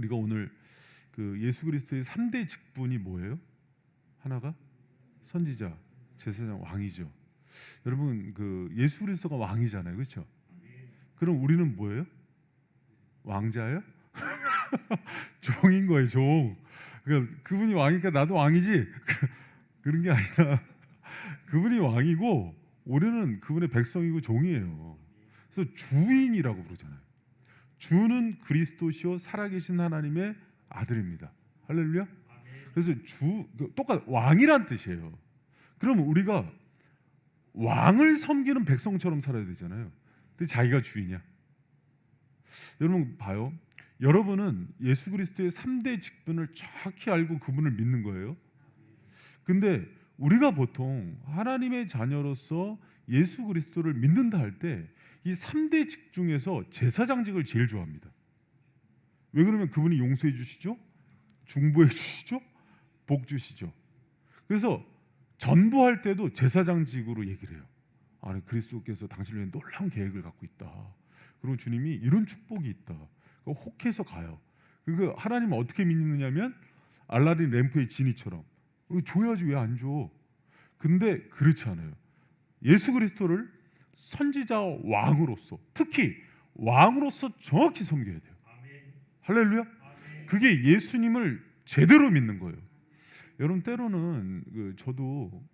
우리가 오늘 그 예수 그리스도의 3대 직분이 뭐예요? 하나가 선지자, 제사장, 왕이죠. 여러분 그 예수 그리스도가 왕이잖아요, 그렇죠? 그럼 우리는 뭐예요? 왕자예요? 종인 거예요, 종. 그러니까 그분이 왕이니까 나도 왕이지. 그런 게 아니라 그분이 왕이고 우리는 그분의 백성이고 종이에요. 그래서 주인이라고 부르잖아요. 주는 그리스도시요 살아계신 하나님의 아들입니다. 할렐루야. 그래서 주 똑같 왕이란 뜻이에요. 그럼 우리가 왕을 섬기는 백성처럼 살아야 되잖아요. 근데 자기가 주인이야. 여러분 봐요. 여러분은 예수 그리스도의 3대 직분을 정확히 알고 그분을 믿는 거예요. 근데 우리가 보통 하나님의 자녀로서 예수 그리스도를 믿는다 할 때 이 3대 직 중에서 제사장직을 제일 좋아합니다. 왜 그러면 그분이 용서해 주시죠? 중보해 주시죠? 복 주시죠. 그래서 전도할 때도 제사장직으로 얘기를 해요. 아니 그리스도께서 당신을 위해 놀라운 계획을 갖고 있다. 그리고 주님이 이런 축복이 있다. 혹해서 가요. 그리고 하나님은 어떻게 믿느냐면 알라딘 램프의 지니처럼 줘야지 왜 안 줘? 근데 그렇지 않아요. 예수 그리스도를 선지자 왕으로서 특히 왕으로서 정확히 섬겨야 돼요. 할렐루야. 그게 예수님을 제대로 믿는 거예요. 여러분 때로는 저도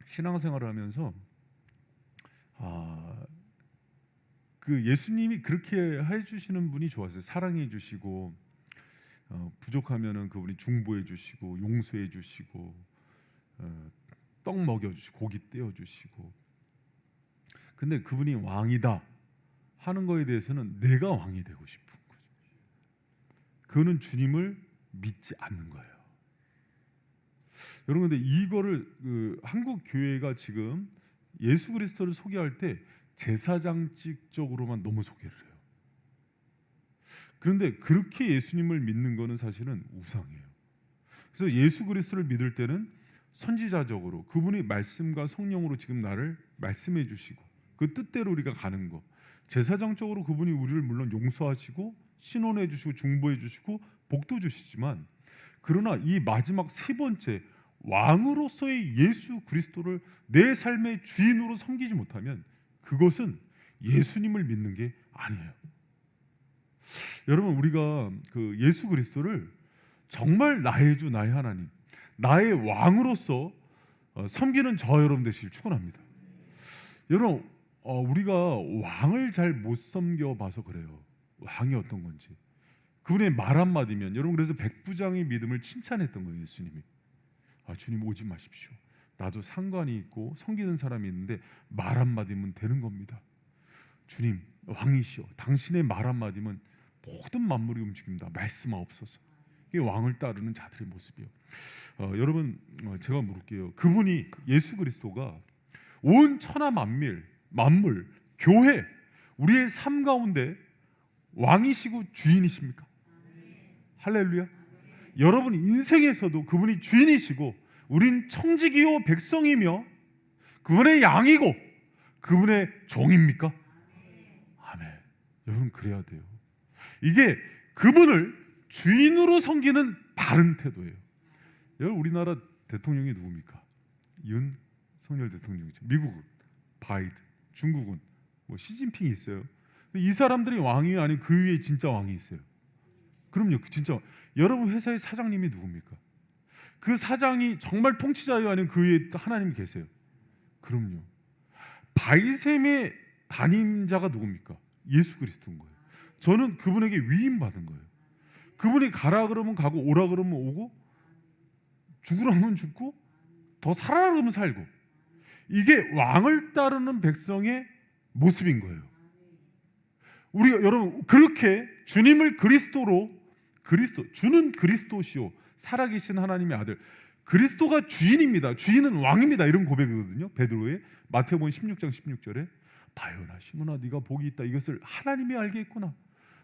신앙생활을 하면서 그 예수님이 그렇게 해주시는 분이 좋았어요. 사랑해 주시고 부족하면은 그분이 중보해 주시고 용서해 주시고 떡 먹여 주시고 고기 떼어 주시고. 근데 그분이 왕이다 하는 거에 대해서는 내가 왕이 되고 싶은 거죠. 그거는 주님을 믿지 않는 거예요. 여러분 근데 이거를 한국 교회가 지금 예수 그리스도를 소개할 때 제사장직적으로만 너무 소개를 해요. 그런데 그렇게 예수님을 믿는 거는 사실은 우상이에요. 그래서 예수 그리스도를 믿을 때는 선지자적으로 그분의 말씀과 성령으로 지금 나를 말씀해 주시고 그 뜻대로 우리가 가는 거. 제사장적으로 그분이 우리를 물론 용서하시고 신원해 주시고 중보해 주시고 복도 주시지만 그러나 이 마지막 세 번째 왕으로서의 예수 그리스도를 내 삶의 주인으로 섬기지 못하면 그것은 예수님을 믿는 게 아니에요. 여러분 우리가 그 예수 그리스도를 정말 나의 주 나의 하나님 나의 왕으로서 섬기는 저 여러분 되시길 축원합니다. 여러분 우리가 왕을 잘 못 섬겨 봐서 그래요. 왕이 어떤 건지 그분의 말 한마디면 여러분 그래서 백부장의 믿음을 칭찬했던 거예요. 예수님이 주님 오지 마십시오. 나도 상관이 있고 섬기는 사람이 있는데 말 한마디면 되는 겁니다. 주님 왕이시여 당신의 말 한마디면 모든 만물이 움직입니다. 말씀하옵소서. 이게 왕을 따르는 자들의 모습이에요. 여러분 제가 물을게요. 그분이 예수 그리스도가 온 천하 만물 교회 우리의 삶 가운데 왕이시고 주인이십니까? 할렐루야. 여러분 인생에서도 그분이 주인이시고 우린 청지기요 백성이며 그분의 양이고 그분의 종입니까? 아멘. 여러분 그래야 돼요. 이게 그분을 주인으로 섬기는 바른 태도예요. 여러분 우리나라 대통령이 누굽니까? 윤석열 대통령이죠. 미국은 바이든, 중국은 뭐 시진핑이 있어요. 이 사람들이 왕이 아닌 그 위에 진짜 왕이 있어요. 그럼요, 진짜 여러분 회사의 사장님이 누굽니까? 그 사장이 정말 통치자예요, 아니면 그 위에 하나님이 계세요? 그럼요. 바이셈의 담임자가 누굽니까? 예수 그리스도인 거예요. 저는 그분에게 위임 받은 거예요. 그분이 가라 그러면 가고 오라 그러면 오고 죽으라면 죽고 더 살아라 그러면 살고 이게 왕을 따르는 백성의 모습인 거예요. 우리가 여러분 그렇게 주님을 주는 그리스도시요 살아계신 하나님의 아들 그리스도가 주인입니다. 주인은 왕입니다. 이런 고백이거든요. 베드로의 마태복음 16장 16절에 바요나 시몬아 네가 복이 있다. 이것을 하나님이 알게 했구나.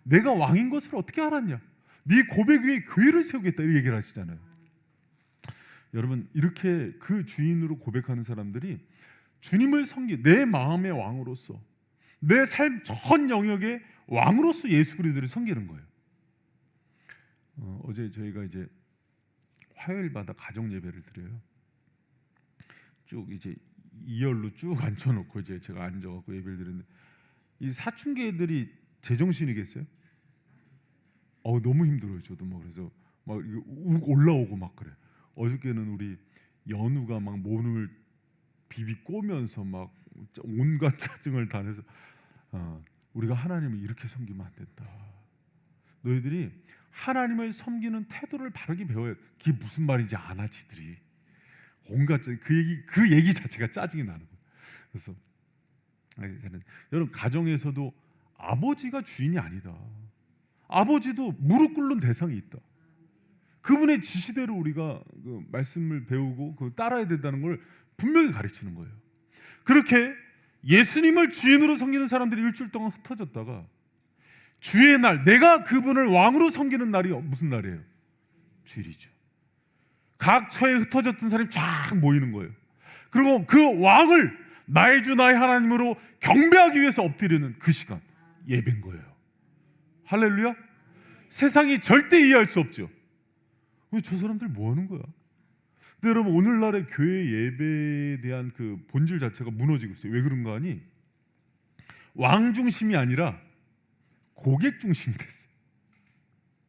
내가 왕인 것을 어떻게 알았냐? 네 고백 위에 교회를 세우겠다. 이렇게 얘기를 하시잖아요. 여러분 이렇게 그 주인으로 고백하는 사람들이 주님을 섬기 내 마음의 왕으로서 내 삶 전 영역의 왕으로서 예수 그리스도를 섬기는 거예요. 어제 저희가 이제 화요일마다 가정 예배를 드려요. 쭉 이제 2열로 쭉 앉혀놓고 이제 제가 앉아갖고 예배를 드렸는데, 이 사춘기 애들이 제정신이겠어요? 너무 힘들어요. 저도 막 그래서 막 욱 올라오고 막 그래. 어저께는 우리 연우가 막 몸을 비비 꼬면서 막 온갖 짜증을 다 내서 우리가 하나님을 이렇게 섬기면 안 된다. 너희들이 하나님을 섬기는 태도를 바르게 배워야. 그게 무슨 말인지 아나 지들이. 온갖 그 얘기 자체가 짜증이 나는 거예요. 그래서 여러분, 가정에서도 아버지가 주인이 아니다. 아버지도 무릎 꿇는 대상이 있다. 그분의 지시대로 우리가 그 말씀을 배우고 그 따라야 된다는 걸 분명히 가르치는 거예요. 그렇게 예수님을 주인으로 섬기는 사람들이 일주일 동안 흩어졌다가 주의 날, 내가 그분을 왕으로 섬기는 날이 무슨 날이에요? 주일이죠. 각 처에 흩어졌던 사람이 쫙 모이는 거예요. 그리고 그 왕을 나의 주 나의 하나님으로 경배하기 위해서 엎드리는 그 시간, 예배인 거예요. 할렐루야. 세상이 절대 이해할 수 없죠. 왜 저 사람들 뭐 하는 거야? 근데 여러분, 오늘날의 교회 예배에 대한 그 본질 자체가 무너지고 있어요. 왜 그런가 하니, 왕 중심이 아니라 고객 중심이 됐어요.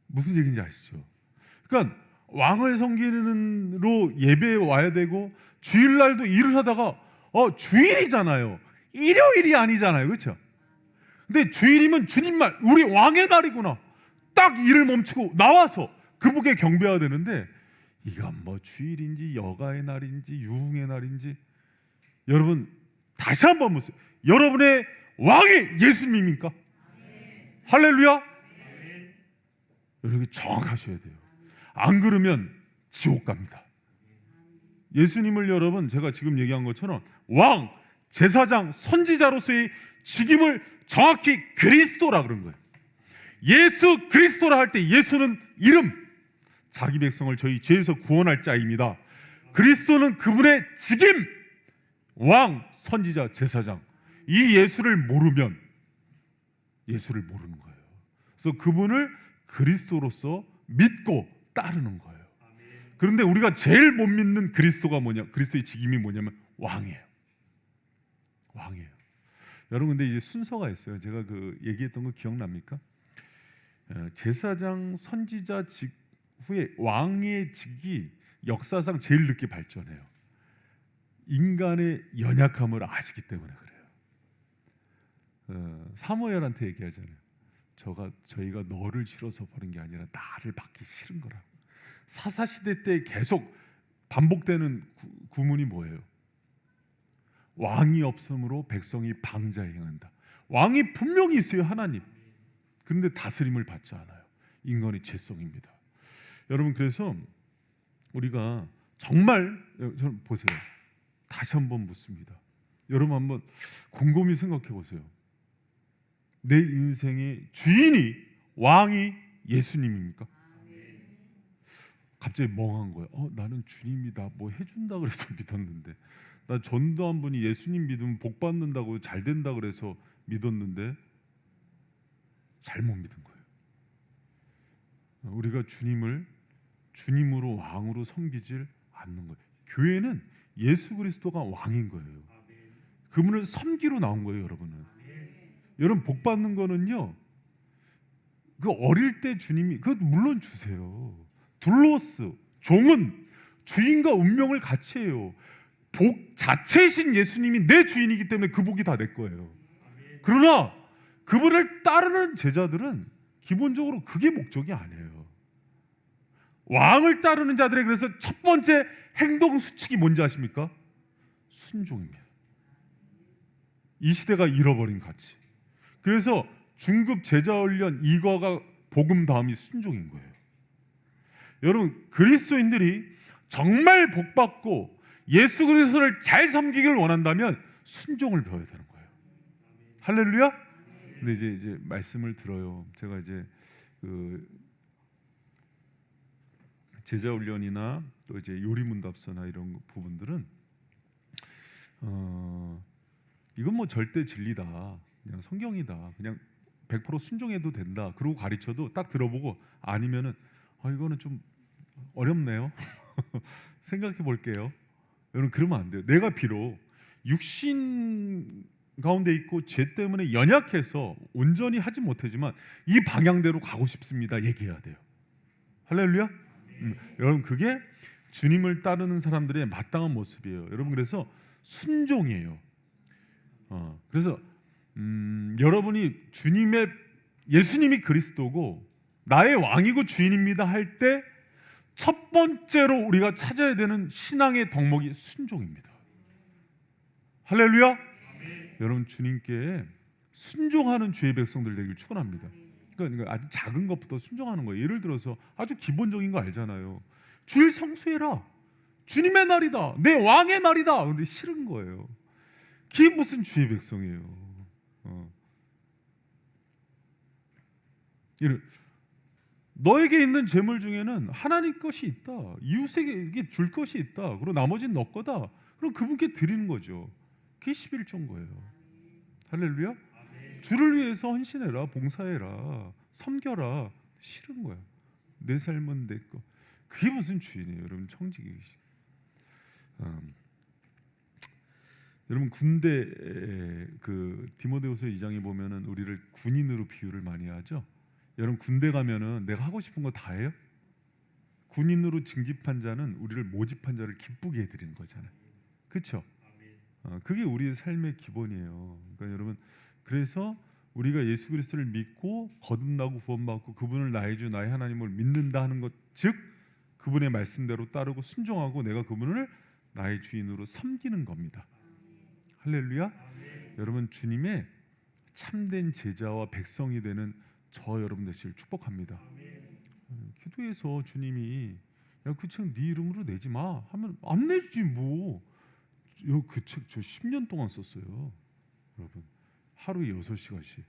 무슨 얘기인지 아시죠? 그러니까 왕을 섬기는로 예배에 와야 되고, 주일날도 일을 하다가 주일이잖아요. 일요일이 아니잖아요. 그렇죠? 근데 주일이면 주님말, 우리 왕의 날이구나. 딱 일을 멈추고 나와서 그분께 경배해야 되는데, 이건 뭐 주일인지 여가의 날인지 유흥의 날인지. 여러분, 다시 한번 보세요. 여러분의 왕이 예수님입니까? 할렐루야. 여러분, 정확하셔야 돼요. 안 그러면 지옥 갑니다. 예수님을 여러분, 제가 지금 얘기한 것처럼 왕, 제사장, 선지자로서의 직임을 정확히 그리스도라 그런 거예요. 예수 그리스도라 할 때, 예수는 이름, 자기 백성을 저희 죄에서 구원할 자입니다. 그리스도는 그분의 직임, 왕, 선지자, 제사장. 이 예수를 모르면 예수를 모르는 거예요. 그래서 그분을 그리스도로서 믿고 따르는 거예요. 그런데 우리가 제일 못 믿는 그리스도가 뭐냐? 그리스도의 직임이 뭐냐면 왕이에요. 왕이에요. 여러분, 근데 이제 순서가 있어요. 제가 그 얘기했던 거 기억납니까? 제사장, 선지자 직 후에 왕의 직이 역사상 제일 늦게 발전해요. 인간의 연약함을 아시기 때문에 그래요. 사무엘한테 얘기하잖아요. 저희가 너를 싫어서 버린 게 아니라 나를 받기 싫은 거라. 사사시대 때 계속 반복되는 구문이 뭐예요? 왕이 없으므로 백성이 방자에 행한다. 왕이 분명히 있어요, 하나님. 그런데 다스림을 받지 않아요. 인간의 죄성입니다. 여러분, 그래서 우리가 정말, 저는 보세요. 다시 한번 묻습니다. 여러분, 한번 곰곰이 생각해 보세요. 내 인생의 주인이, 왕이 예수님입니까? 갑자기 멍한 거예요. 나는 주님이 다 뭐 해준다 그래서 믿었는데, 나 전도한 분이 예수님 믿으면 복 받는다고 잘 된다 그래서 믿었는데 잘못 믿은 거예요. 우리가 주님으로 왕으로 섬기질 않는 거예요. 교회는 예수 그리스도가 왕인 거예요. 그분을 섬기러 나온 거예요, 여러분은. 여러분, 복 받는 거는요, 그 어릴 때 주님이, 그것 물론 주세요. 둘로스, 종은 주인과 운명을 같이 해요. 복 자체이신 예수님이 내 주인이기 때문에 그 복이 다 내 거예요. 그러나 그분을 따르는 제자들은 기본적으로 그게 목적이 아니에요. 왕을 따르는 자들의 그래서 첫 번째 행동 수칙이 뭔지 아십니까? 순종입니다. 이 시대가 잃어버린 가치. 그래서 중급 제자훈련 2과가 복음 다음이 순종인 거예요. 여러분, 그리스도인들이 정말 복받고 예수 그리스도를 잘 섬기길 원한다면 순종을 배워야 되는 거예요. 할렐루야. 근데 이제 말씀을 들어요. 제가 이제 그 제자훈련이나 또 이제 요리문답서나 이런 부분들은 이건 뭐 절대 진리다, 그냥 성경이다, 그냥 100% 순종해도 된다. 그러고 가르쳐도 딱 들어보고 아니면은 이거는 좀 어렵네요. 생각해 볼게요. 여러분 그러면 안 돼요. 내가 비록 육신 가운데 있고 죄 때문에 연약해서 온전히 하지 못하지만 이 방향대로 가고 싶습니다. 얘기해야 돼요. 할렐루야. 여러분 그게 주님을 따르는 사람들의 마땅한 모습이에요. 여러분 그래서 순종이에요. 그래서 여러분이 예수님이 그리스도고 나의 왕이고 주인입니다 할 때 첫 번째로 우리가 찾아야 되는 신앙의 덕목이 순종입니다. 할렐루야. 여러분 주님께 순종하는 주의 백성들 되길 축원합니다. 그러니까 아주 작은 것부터 순종하는 거예요. 예를 들어서 아주 기본적인 거 알잖아요. 주일 성수해라. 주님의 날이다. 내 왕의 날이다. 근데 싫은 거예요. 그게 무슨 주의 백성이에요. 너에게 있는 재물 중에는 하나님 것이 있다. 이웃에게 줄 것이 있다. 그리고 나머지는 너 거다. 그럼 그분께 드리는 거죠. 그게 11조인 거예요. 할렐루야. 주를 위해서 헌신해라. 봉사해라. 섬겨라. 싫은 거야. 내 삶은 내 거. 그게 무슨 주인이에요. 여러분 청지기. 여러분 군대 그 디모데후서 2장에 보면은 우리를 군인으로 비유를 많이 하죠. 여러분 군대 가면은 내가 하고 싶은 거 다 해요? 군인으로 징집한 자는 우리를 모집한 자를 기쁘게 해드리는 거잖아요. 그렇죠? 그게 우리의 삶의 기본이에요. 그러니까 여러분 그래서 우리가 예수 그리스도를 믿고 거듭나고 구원받고 그분을 나의 주 나의 하나님을 믿는다 하는 것, 즉 그분의 말씀대로 따르고 순종하고 내가 그분을 나의 주인으로 섬기는 겁니다. 할렐루야. 여러분 주님의 참된 제자와 백성이 되는 저 여러분 되시길 축복합니다. 기도해서 주님이 야 그 책 네 이름으로 내지 마 하면 안 내지 뭐. 그 책 저 10년 동안 썼어요. 여러분 하루에 6시간씩.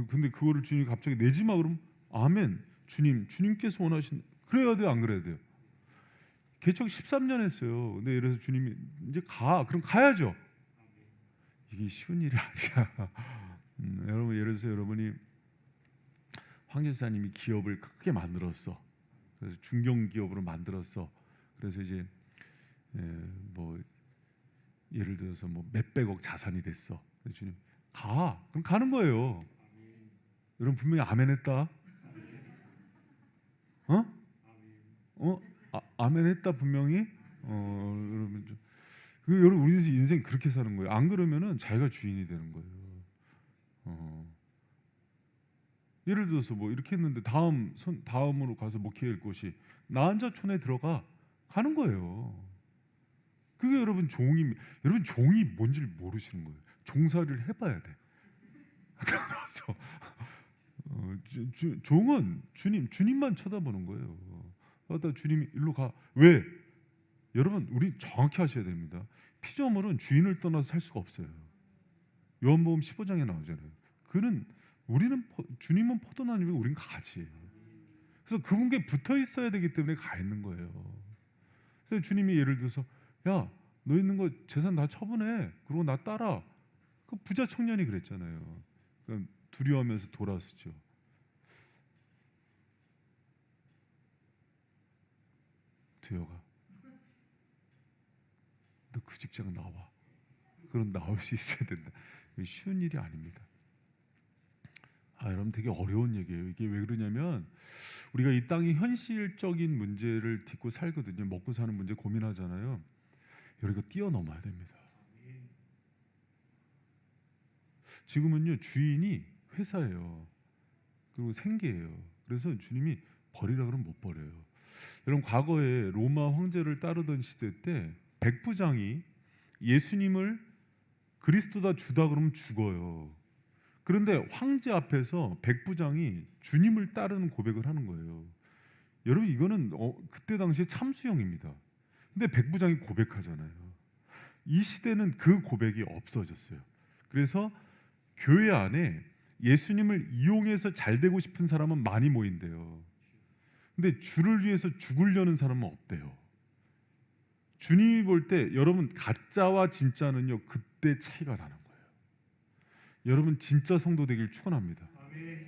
근데 그거를 주님이 갑자기 내지 마 그러면 아멘. 주님께서 원하신 그래야 돼요 안 그래야 돼요? 개척 13년 했어요. 근데 이래서 주님이 이제 그럼 가야죠. 이게 쉬운 일이 아니야. 여러분 예를 들어서 여러분이 황제사님이 기업을 크게 만들었어. 그래서 중견기업으로 만들었어. 그래서 이제 뭐 예를 들어서 뭐 몇백억 자산이 됐어. 그래서 주님 그럼 가는 거예요. 여러분 분명히 아멘했다. 아멘했다 분명히. 여러분 우리 인생 그렇게 사는 거예요. 안 그러면은 자기가 주인이 되는 거예요. 예를 들어서 뭐 이렇게 했는데 다음으로 가서 목회할 곳이 나한자촌에 가는 거예요. 그게 여러분 종이 뭔지를 모르시는 거예요. 종살이를 해봐야 돼. 그래서 종은 주님만 쳐다보는 거예요. 그러다 주님이 일로 가. 왜? 여러분 우리 정확히 하셔야 됩니다. 피조물은 주인을 떠나서 살 수가 없어요. 요한복음 15장에 나오잖아요. 주님은 포도나무이고 우리는 가지예요. 그래서 그분께 붙어 있어야 되기 때문에 가 있는 거예요. 그래서 주님이 예를 들어서 야, 너 있는 거 재산 다 처분해. 그리고 나 따라. 그 부자 청년이 그랬잖아요. 두려워하면서 돌아섰죠. 두여가 너 그 직장 나와. 그럼 나올 수 있어야 된다. 쉬운 일이 아닙니다. 여러분 되게 어려운 얘기예요. 이게 왜 그러냐면 우리가 이 땅의 현실적인 문제를 딛고 살거든요. 먹고 사는 문제 고민하잖아요. 여러분 이거 뛰어넘어야 됩니다. 지금은요 주인이 회사예요. 그리고 생계예요. 그래서 주님이 버리라 그러면 못 버려요. 여러분 과거에 로마 황제를 따르던 시대 때 백부장이 예수님을 그리스도다 주다 그러면 죽어요. 그런데 황제 앞에서 백부장이 주님을 따르는 고백을 하는 거예요. 여러분 이거는 그때 당시에 참수형입니다. 근데 백부장이 고백하잖아요. 이 시대는 그 고백이 없어졌어요. 그래서 교회 안에 예수님을 이용해서 잘 되고 싶은 사람은 많이 모인대요. 근데 주를 위해서 죽으려는 사람은 없대요. 주님이 볼 때 여러분 가짜와 진짜는요 그때 차이가 나는 거예요. 여러분 진짜 성도 되길 축원합니다.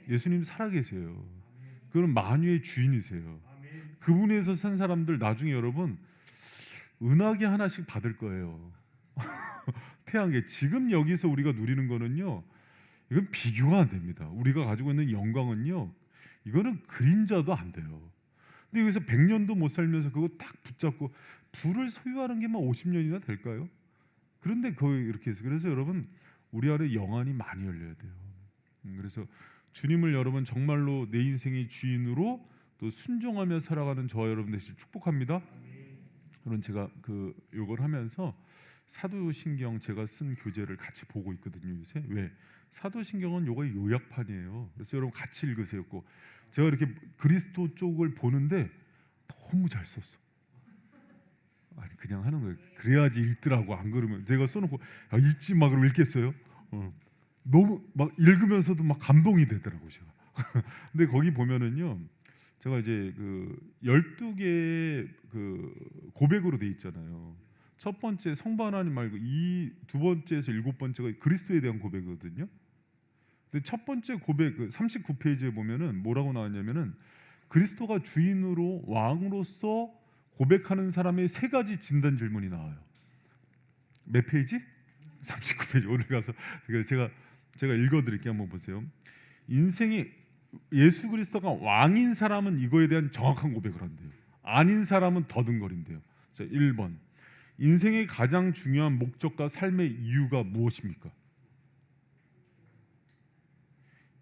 예수님 살아계세요. 그는 만유의 주인이세요. 그분에서 산 사람들 나중에 여러분 은하계 하나씩 받을 거예요. 태양계. 지금 여기서 우리가 누리는 거는요, 이건 비교가 안 됩니다. 우리가 가지고 있는 영광은요, 이거는 그림자도 안 돼요. 근데 여기서 100년도 못 살면서 그거 딱 붙잡고 부를 소유하는 게 막 50년이나 될까요? 그런데 거의 이렇게 해서, 그래서 여러분 우리 안에 영안이 많이 열려야 돼요. 그래서 주님을 여러분 정말로 내 인생의 주인으로 또 순종하며 살아가는 저와 여러분 되시길 축복합니다. 그런 제가 요걸 하면서 사도신경 제가 쓴 교재를 같이 보고 있거든요. 요새 왜 사도신경은 요거의 요약판이에요. 그래서 여러분 같이 읽으세요. 꼭 제가 이렇게 그리스도 쪽을 보는데 너무 잘 썼어. 아니 그냥 하는 거예요. 그래야지 읽더라고. 안 그러면 내가 써놓고 읽지 마 그러면 읽겠어요? 너무 막 읽으면서도 막 감동이 되더라고요. 제가. 근데 거기 보면은요, 제가 이제 12개의 고백으로 돼 있잖아요. 첫 번째 성부 하나님 말고 이 두 번째에서 일곱 번째가 그리스도에 대한 고백이거든요. 근데 첫 번째 고백 39페이지에 보면은 뭐라고 나왔냐면은 그리스도가 주인으로 왕으로서 고백하는 사람의 세 가지 진단 질문이 나와요. 몇 페이지? 39페이지. 오늘 가서 제가 읽어드릴게요. 한번 보세요. 인생이 예수 그리스도가 왕인 사람은 이거에 대한 정확한 고백을 한대요. 아닌 사람은 더듬거린대요. 자, 1번. 인생의 가장 중요한 목적과 삶의 이유가 무엇입니까?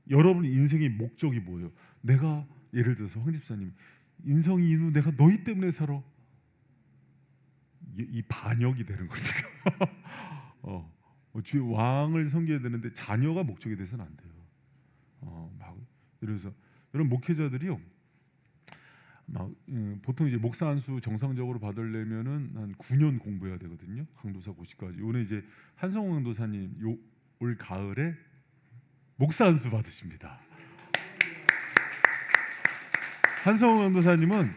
여러분 인생의 목적이 뭐예요? 내가 예를 들어서 황 집사님, 인성이 인우 내가 너희 때문에 살아. 이 반역이 되는 겁니다. 주의 왕을 섬겨야 되는데 자녀가 목적이 돼서는 안 돼요. 그래서 여러분 목회자들이요, 보통 이제 목사 안수 정상적으로 받으려면은 한 9년 공부해야 되거든요. 강도사 고시까지. 오늘 이제 한성호 강도사님 올 가을에 목사 안수 받으십니다. 한성호 강도사님은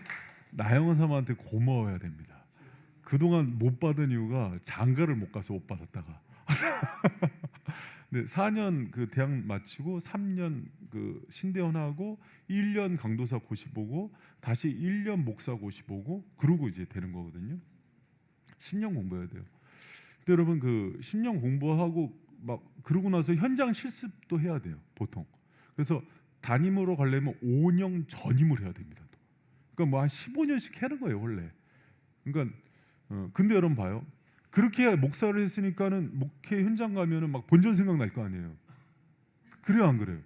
나영원 사모한테 고마워야 됩니다. 그동안 못 받은 이유가 장가를 못 가서 못 받았다가 근데 4년 대학 마치고 3년 신대원하고 1년 강도사 고시 보고 다시 1년 목사 고시 보고 그러고 이제 되는 거거든요. 10년 공부해야 돼요. 근데 여러분 10년 공부하고 막 그러고 나서 현장 실습도 해야 돼요. 보통. 그래서 담임으로 가려면 5년 전임을 해야 됩니다. 그러니까 뭐 한 15년씩 하는 거예요, 원래. 그러니까 근데 여러분 봐요. 그렇게 목사를 했으니까는 목회 현장 가면은 막 본전 생각 날 거 아니에요. 그래요, 안 그래요?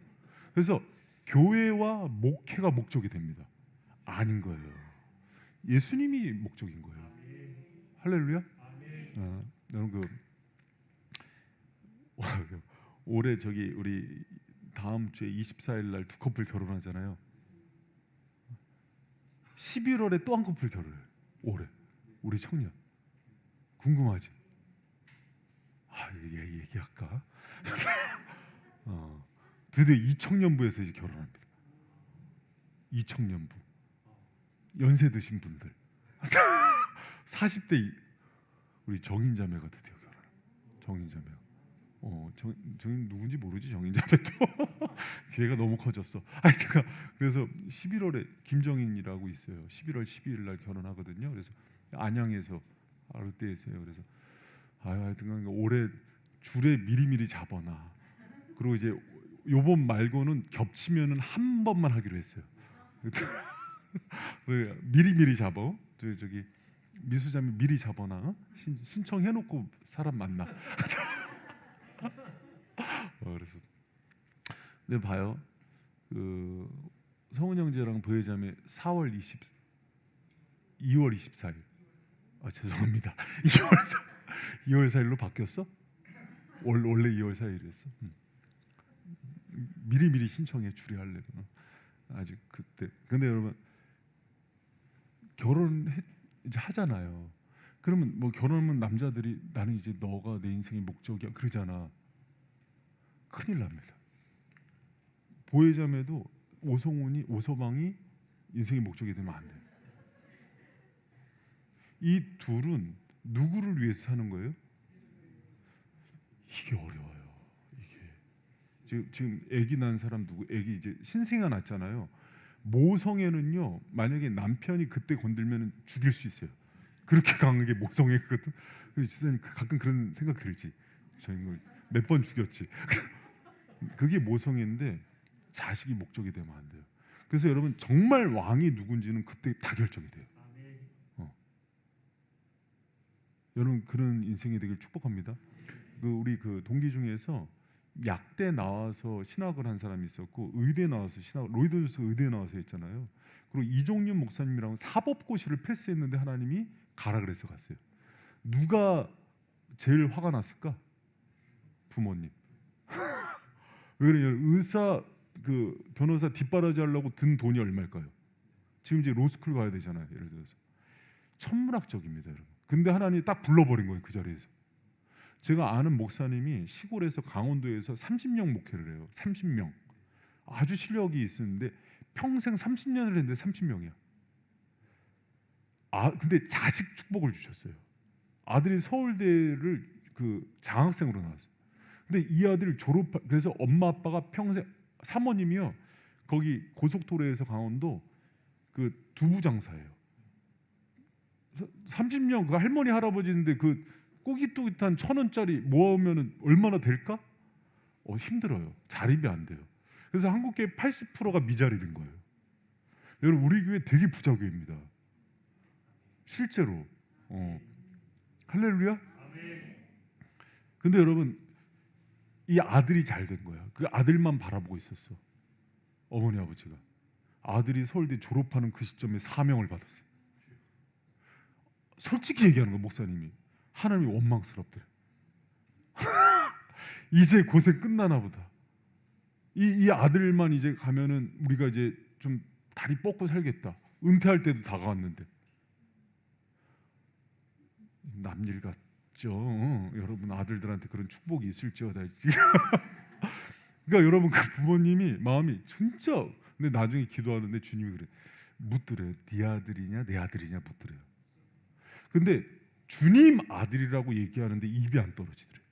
그래서 교회와 목회가 목적이 됩니다. 아닌 거예요. 예수님이 목적인 거예요. 할렐루야. 여러분 올해 우리 다음 주에 24일 날 두 커플 결혼하잖아요. 11월에 또 한 커플 결혼해요. 올해 우리 청년. 궁금하지? 얘기할까? 드디어 이청년부에서 이제 결혼합니다. 이청년부. 연세 드신 분들. 40대 우리 정인자매가 드디어 결혼해요. 정인자매가. 정인 누군지 모르지, 정인자매도. 기회가 너무 커졌어. 제가 그래서 11월에 김정인이라고 있어요. 11월 12일 날 결혼하거든요. 그래서 안양에서 아르떼에서요. 그래서 하여튼 올해 줄에 미리미리 잡아놔. 그리고 이제 요번 말고는 겹치면은 한 번만 하기로 했어요. 미리미리 잡아. 저기 미수자매 미리 잡아놔. 신청해놓고 사람 만나. 그래서 근데 봐요. 성은 형제랑 부회자매 2월 24일. 죄송합니다. 2월 4일로 바뀌었어? 원래 2월 4일이었어. 미리미리 신청해 줄이 하려면 아직 그때. 근데 여러분 이제 하잖아요. 그러면 뭐 결혼하면 남자들이 나는 이제 너가 내 인생의 목적이야 그러잖아. 큰일 납니다. 보혜자매도 오서방이 인생의 목적이 되면 안 돼요. 이 둘은 누구를 위해서 사는 거예요? 이게 어려워요. 지금 아기 낳은 사람 누구? 아기 이제 신생아 낳잖아요. 모성애는요, 만약에 남편이 그때 건들면 죽일 수 있어요. 그렇게 강한 게 모성애거든. 진짜 가끔 그런 생각 들지. 저희 몇 번 죽였지. 그게 모성애인데 자식이 목적이 되면 안 돼요. 그래서 여러분 정말 왕이 누군지는 그때 다 결정이 돼요. 여러분 그런 인생이 되길 축복합니다. 우리 동기 중에서 약대 나와서 신학을 한 사람이 있었고 의대 나와서 로이드 조스 의대 나와서 했잖아요. 그리고 이종윤 목사님이랑 사법고시를 패스했는데 하나님이 가라 그래서 갔어요. 누가 제일 화가 났을까? 부모님. 왜 그래요? 의사 변호사 뒷바라지 하려고 든 돈이 얼마일까요? 지금 이제 로스쿨 가야 되잖아요. 예를 들어서 천문학적입니다, 여러분. 근데 하나님이 딱 불러버린 거예요, 그 자리에서. 제가 아는 목사님이 시골에서 강원도에서 30명 목회를 해요. 30명. 아주 실력이 있었는데 평생 30년을 했는데 30명이야. 근데 자식 축복을 주셨어요. 아들이 서울대를 장학생으로 나왔어요. 근데 이 아들 그래서 엄마 아빠가 평생 사모님이요. 거기 고속도로에서 강원도 두부 장사예요. 30년 그 할머니 할아버지인데 꾸깃꾸깃한 1,000원짜리 모아오면 얼마나 될까? 힘들어요. 자립이 안 돼요. 그래서 한국교회 80%가 미자립인 거예요. 여러분 우리 교회 되게 부자 교회입니다. 실제로. 할렐루야. 근데 여러분 이 아들이 잘 된 거야. 그 아들만 바라보고 있었어. 어머니 아버지가. 아들이 서울대 졸업하는 그 시점에 사명을 받았어요. 솔직히 얘기하는 거 목사님이. 하나님이 원망스럽더래. 이제 고생 끝나나 보다. 이 아들만 이제 가면은 우리가 이제 좀 다리 뻗고 살겠다. 은퇴할 때도 다가왔는데 남일 같죠. 여러분 아들들한테 그런 축복이 있을지어다. 그러니까 여러분 그 부모님이 마음이 진짜. 근데 나중에 기도하는데 주님이 그래 묻더래요. 네 아들이냐 내 아들이냐 묻더래요. 근데 주님 아들이라고 얘기하는데 입이 안 떨어지더래요.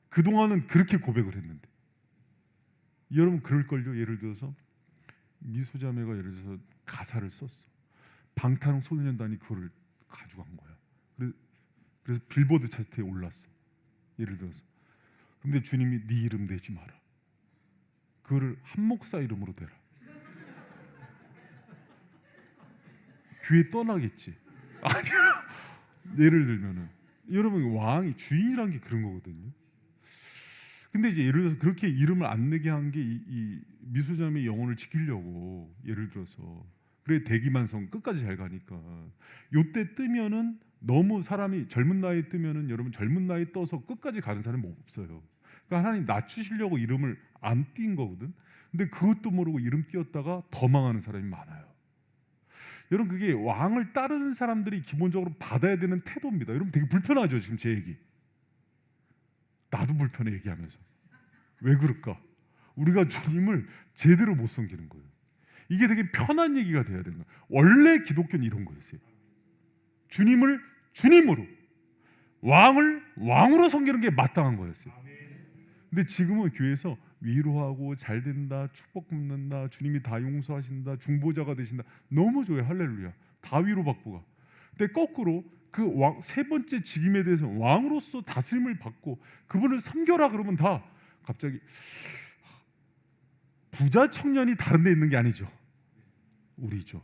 그동안은 그렇게 고백을 했는데. 여러분 그럴걸요. 예를 들어서 미소자매가 예를 들어서 가사를 썼어. 방탄소년단이 그거를 가져간 거야. 그래서 빌보드 차트에 올랐어. 예를 들어서. 근데 주님이 네 이름 대지 마라. 그거를 한 목사 이름으로 대라. 교회 떠나겠지. 아니야. 예를 들면은 여러분 왕이 주인이란 게 그런 거거든요. 근데 이제 예를 들어서 그렇게 이름을 안 내게 한 게 이 미소자매의 영혼을 지키려고. 예를 들어서 그래 대기만성 끝까지 잘 가니까. 요때 뜨면은 너무 사람이 젊은 나이에 뜨면은 여러분 젊은 나이에 떠서 끝까지 가는 사람이 없어요. 그러니까 하나님 낮추시려고 이름을 안 띈 거거든. 근데 그것도 모르고 이름 띄었다가 더 망하는 사람이 많아요. 여러분 그게 왕을 따르는 사람들이 기본적으로 받아야 되는 태도입니다. 여러분 되게 불편하죠 지금 제 얘기. 나도 불편해 얘기하면서. 왜 그럴까? 우리가 주님을 제대로 못 섬기는 거예요. 이게 되게 편한 얘기가 돼야 되는 거예요. 원래 기독교는 이런 거였어요. 주님을 주님으로, 왕을 왕으로 섬기는 게 마땅한 거였어요. 근데 지금은 교회에서 위로하고 잘 된다, 축복 받는다, 주님이 다 용서하신다, 중보자가 되신다. 너무 좋아요. 할렐루야. 다 위로받고 가. 근데 거꾸로 그 왕 세 번째 직임에 대해서 왕으로서 다스림을 받고 그분을 섬겨라 그러면 다 갑자기 부자 청년이 다른 데 있는 게 아니죠. 우리죠.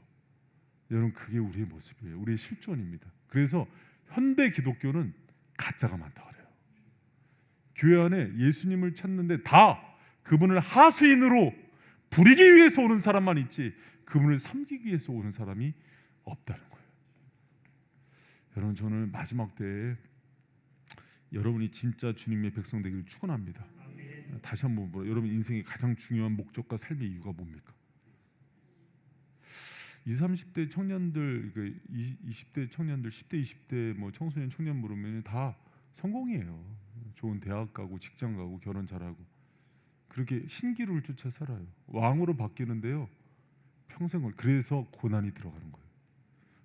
여러분 그게 우리의 모습이에요. 우리의 실존입니다. 그래서 현대 기독교는 가짜가 많다 그래요. 교회 안에 예수님을 찾는데 다 그분을 하수인으로 부리기 위해서 오는 사람만 있지 그분을 섬기기 위해서 오는 사람이 없다는 거예요. 여러분 저는 마지막 때에 여러분이 진짜 주님의 백성 되기를 축원합니다. 다시 한번 물어요. 여러분 인생의 가장 중요한 목적과 삶의 이유가 뭡니까? 20, 30대 청년들, 20대 청년들, 10대, 20대 뭐 청소년, 청년 물으면 다 성공이에요. 좋은 대학 가고 직장 가고 결혼 잘하고 그렇게 신기루를 쫓아 살아요. 왕으로 바뀌는데요. 평생을. 그래서 고난이 들어가는 거예요.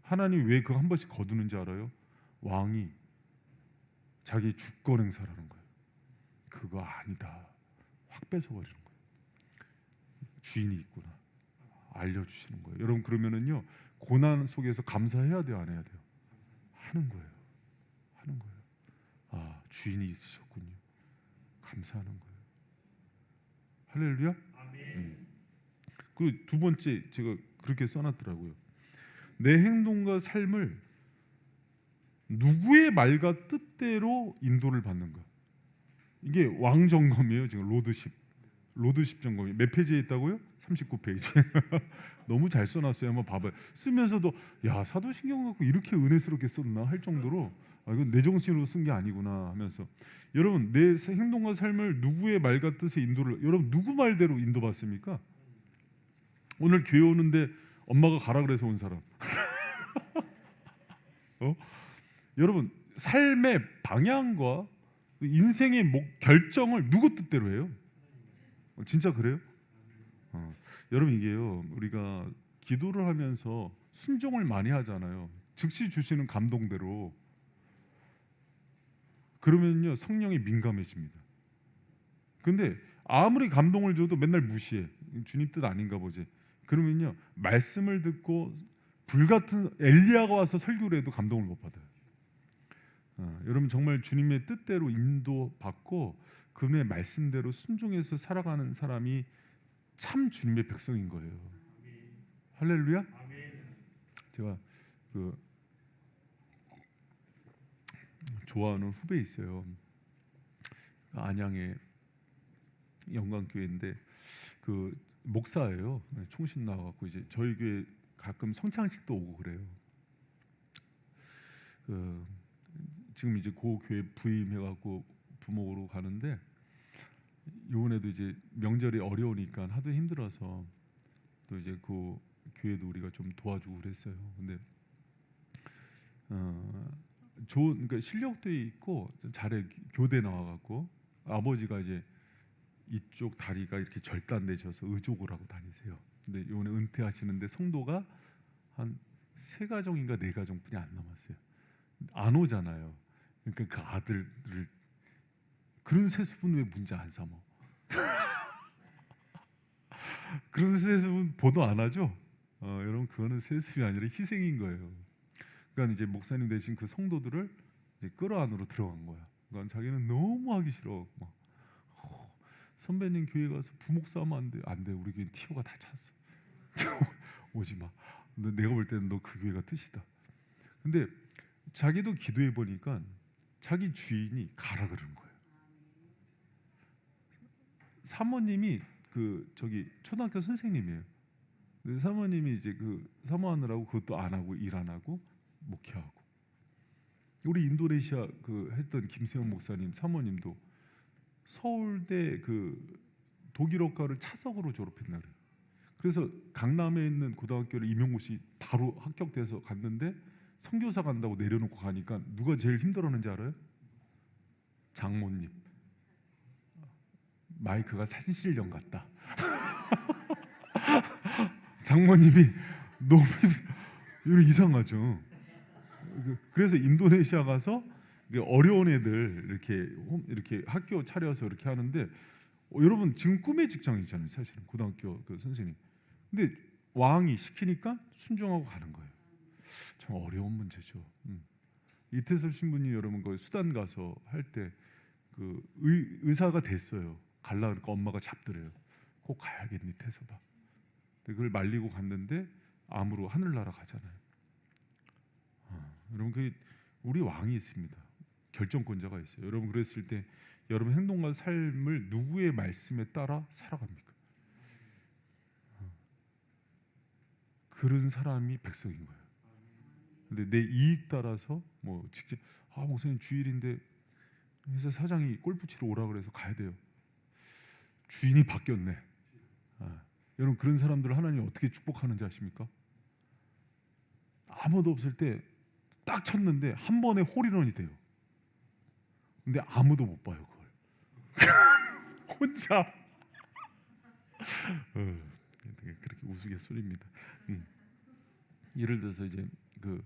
하나님 왜 그거 한 번씩 거두는지 알아요? 왕이 자기 주권 행사라는 거예요. 그거 아니다. 확 뺏어버리는 거예요. 주인이 있구나 알려주시는 거예요. 여러분 그러면은요 고난 속에서 감사해야 돼요, 안 해야 돼요? 하는 거예요. 하는 거예요. 아 주인이 있으셨군요. 감사하는 거예요. 할렐루야. 그 두 번째 제가 그렇게 써놨더라고요. 내 행동과 삶을 누구의 말과 뜻대로 인도를 받는가. 이게 왕 점검이에요. 지금 로드십 점검이 몇 페이지에 있다고요? 39페이지. 너무 잘 써놨어요. 한번 봐봐요. 쓰면서도 야 사도신경 갖고 이렇게 은혜스럽게 썼나 할 정도로 이건 내 정신으로 쓴 게 아니구나 하면서 여러분 내 행동과 삶을 누구의 말과 뜻에 인도를 여러분 누구 말대로 인도받습니까? 오늘 교회 오는데 엄마가 가라 그래서 온 사람. 여러분 삶의 방향과 인생의 결정을 누구 뜻대로 해요? 진짜 그래요? 여러분 이게요 우리가 기도를 하면서 순종을 많이 하잖아요. 즉시 주시는 감동대로. 그러면요 성령이 민감해집니다. 근데 아무리 감동을 줘도 맨날 무시해. 주님 뜻 아닌가 보지. 그러면요 말씀을 듣고 불같은 엘리야가 와서 설교를 해도 감동을 못 받아요. 여러분 정말 주님의 뜻대로 인도받고 그분의 말씀대로 순종해서 살아가는 사람이 참 주님의 백성인 거예요. 할렐루야. 제가 그 좋아하는 후배 있어요. 안양의 영광교회인데 그 목사예요. 총신 나와갖고 이제 저희 교회 가끔 성찬식도 오고 그래요. 지금 이제 그 교회 부임해갖고 부목으로 가는데 이번에도 이제 명절이 어려우니까 하도 힘들어서 또 이제 그 교회도 우리가 좀 도와주고 그랬어요. 근데 좋은 그러니까 실력도 있고 잘해 교대 나와갖고 아버지가 이제 이쪽 다리가 이렇게 절단되셔서 의족을 하고 다니세요. 근데 이번에 은퇴하시는데 성도가 한 3가정인가 4가정뿐이 안 남았어요. 안 오잖아요. 그러니까 그 아들을 그런 세습은 왜 문제 안 삼어? 그런 세습은 보도 안 하죠. 여러분 그거는 세습이 아니라 희생인 거예요. 그러니까 이제 목사님 대신 그 성도들을 이제 끌어 안으로 들어간 거야. 그러니까 자기는 너무 하기 싫어. 막 선배님 교회 가서 부목사 하면 안 돼. 안 돼. 우리 교회 티오가 다 찼어. 오지 마. 내가 볼 때는 너 그 교회가 뜻이다. 근데 자기도 기도해 보니까 자기 주인이 가라 그러는 거예요. 사모님이 그 저기 초등학교 선생님이에요. 근데 사모님이 이제 그 사모하느라고 그것도 안 하고 일 안 하고 목회하고. 우리 인도네시아 그 했던 김세원 목사님 사모님도 서울대 그 독일어과를 차석으로 졸업했나 그래요. 그래서 강남에 있는 고등학교를 임용고시 바로 합격돼서 갔는데 선교사 간다고 내려놓고 가니까 누가 제일 힘들었는지 알아요? 장모님. 마이크가 산신령 같다. 장모님이 너무 이상하죠. 그래서 인도네시아 가서 어려운 애들 이렇게 학교 차려서 이렇게 하는데 여러분 지금 꿈의 직장이잖아요. 사실은 고등학교 그 선생님. 근데 왕이 시키니까 순종하고 가는 거예요. 참 어려운 문제죠. 이태섭 신부님 여러분 그 수단 가서 할 때 그 의사가 됐어요. 갈라 그러니까 엄마가 잡더래요. 꼭 가야겠니 태섭아. 그걸 말리고 갔는데 암으로 하늘나라 가잖아요. 여러분 그 우리 왕이 있습니다. 결정권자가 있어요. 여러분 그랬을 때 여러분 행동과 삶을 누구의 말씀에 따라 살아갑니까? 그런 사람이 백성인 거예요. 근데 내 이익 따라서 뭐 직접 목사님 주일인데 회사 사장이 골프 치러 오라 그래서 가야 돼요. 주인이 바뀌었네. 여러분 그런 사람들을 하나님 어떻게 축복하는지 아십니까? 아무도 없을 때 딱 쳤는데 한 번에 홀인원이 돼요. 근데 아무도 못 봐요 그걸. 혼자. 그렇게 우스갯소리입니다. 예를 들어서 이제 그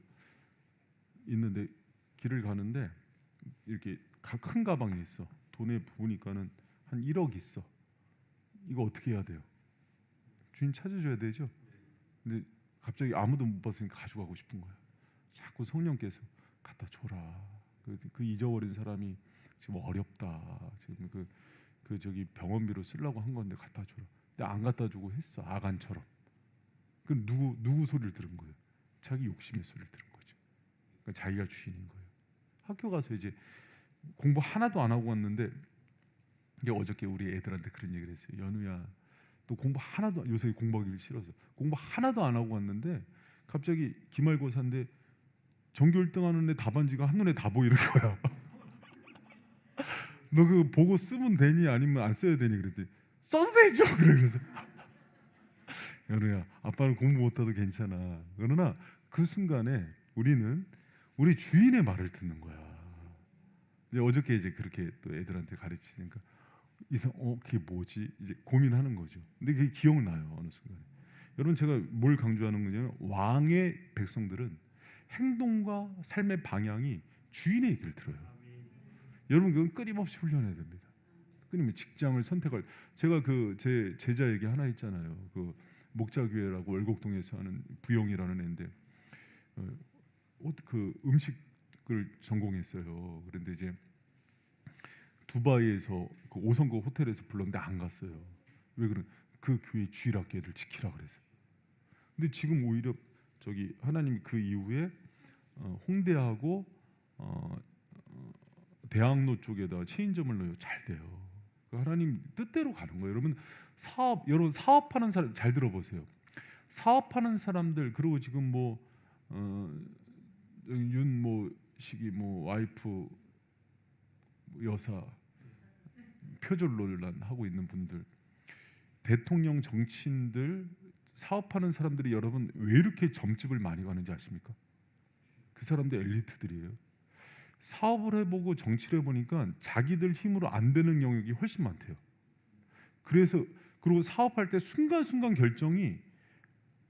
있는데 길을 가는데 이렇게 큰 가방이 있어. 돈에 보니까는 한 1억 있어. 이거 어떻게 해야 돼요? 주인 찾아줘야 되죠. 근데 갑자기 아무도 못 봤으니까 가져가고 싶은 거야. 자꾸 성령께서 갖다 줘라. 그 잊어버린 사람이 지금 어렵다. 지금 그 저기 병원비로 쓰려고 한 건데 갖다 줘라. 근데 안 갖다 주고 했어. 아간처럼. 그 누구 소리를 들은 거예요? 자기 욕심의 소리를 들은 거죠. 그러니까 자기가 주인인 거예요. 학교 가서 이제 공부 하나도 안 하고 왔는데, 이제 어저께 우리 애들한테 그런 얘기를 했어요. 연우야, 너 공부 하나도, 요새 공부하기 싫어서 공부 하나도 안 하고 왔는데 갑자기 기말고사인데 전교 1등 하는 애 답안지가 한눈에 다 보이는 거야. 너 그거 보고 쓰면 되니 아니면 안 써야 되니? 그랬더니 써도 되죠. 그래서 연우야, 아빠는 공부 못해도 괜찮아. 그러나 그 순간에 우리는 우리 주인의 말을 듣는 거야. 이제 어저께 이제 그렇게 또 애들한테 가르치니까 이상 그게 뭐지? 이제 고민하는 거죠. 근데 그게 기억나요, 어느 순간에. 여러분, 제가 뭘 강조하는 거냐면, 왕의 백성들은 행동과 삶의 방향이 주인의 얘기를 들어요. 여러분, 그건 끊임없이 훈련해야 됩니다. 끊임없이 직장을 선택할. 제가 제 제자 얘기 하나 있잖아요. 그 목자교회라고 월곡동에서 하는 부영이라는 애인데, 그 음식을 전공했어요. 그런데 이제 두바이에서 그 5성급 호텔에서 불렀는데 안 갔어요. 왜 그런? 그 교회 주일학교를 지키라 그래서. 근데 지금 오히려 저기 하나님이 그 이후에 홍대하고 대학로 쪽에다 체인점을 넣어요. 잘 돼요. 그 하나님 뜻대로 가는 거예요. 여러분, 여러분 사업하는 사람 잘 들어보세요. 사업하는 사람들, 그리고 지금 윤모 식이 와이프 여사 표절 논란 하고 있는 분들, 대통령, 정치인들, 사업하는 사람들이 여러분 왜 이렇게 점집을 많이 가는지 아십니까? 그 사람들 엘리트들이에요. 사업을 해보고 정치를 해보니까 자기들 힘으로 안 되는 영역이 훨씬 많대요. 그래서 그리고 사업할 때 순간순간 결정이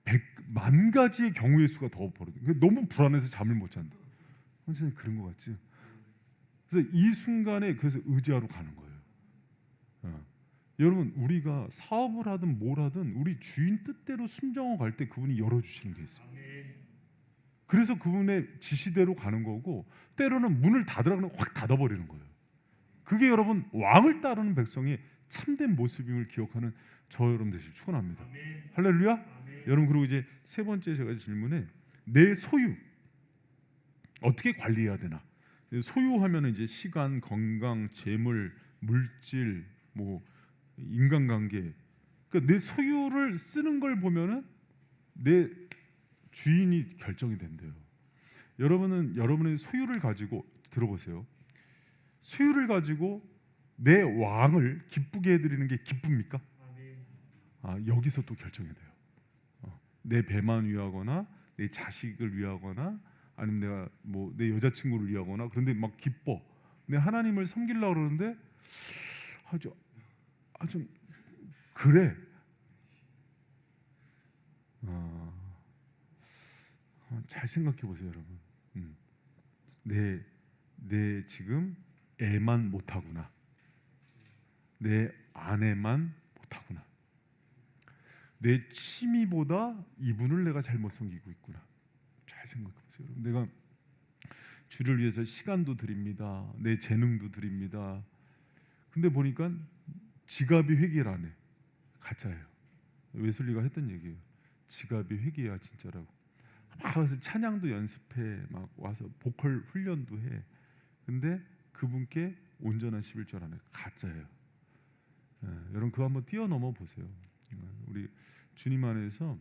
100만 가지의 경우의 수가 더 벌어져요. 너무 불안해서 잠을 못 잔다. 선생님 그런 것 같지? 그래서 이 순간에 그래서 의지하러 가는 거예요. 여러분, 우리가 사업을 하든 뭘 하든 우리 주인 뜻대로 순종하고 갈 때 그분이 열어주시는 게 있어요. 그래서 그분의 지시대로 가는 거고, 때로는 문을 닫으라고 확 닫아버리는 거예요. 그게 여러분 왕을 따르는 백성의 참된 모습임을 기억하는 저 여러분 되시길 축원합니다. 할렐루야. 여러분, 그리고 이제 세 번째 제가 질문에, 내 소유 어떻게 관리해야 되나? 소유하면 이제 시간, 건강, 재물, 물질, 인간관계, 그러니까 내 소유를 쓰는 걸 보면은 내 주인이 결정이 된대요. 여러분은 여러분의 소유를 가지고 들어보세요. 소유를 내 왕을 기쁘게 해드리는 게 기쁩니까? 여기서 또 결정이 돼요. 내 배만 위하거나 내 자식을 위하거나 아니면 내가 내 여자친구를 위하거나, 그런데 막 기뻐. 내 하나님을 섬기려고 그러는데 아주 그래. 잘 생각해 보세요, 여러분. 내 지금 애만 못하구나. 내 아내만 못하구나. 내 취미보다 이분을 내가 잘못 섬기고 있구나. 잘 생각해 보세요. 내가 주를 위해서 시간도 드립니다. 내 재능도 드립니다. 근데 보니까 지갑이 회개를 안 해. 가짜예요. 웨슬리가 했던 얘기예요. 지갑이 회개야 진짜라고. 막 와서 찬양도 연습해, 막 와서 보컬 훈련도 해. 근데 그분께 온전한 11절 안 해. 가짜예요. 여러분, 그거 한번 뛰어넘어 보세요. 우리 주님 안에서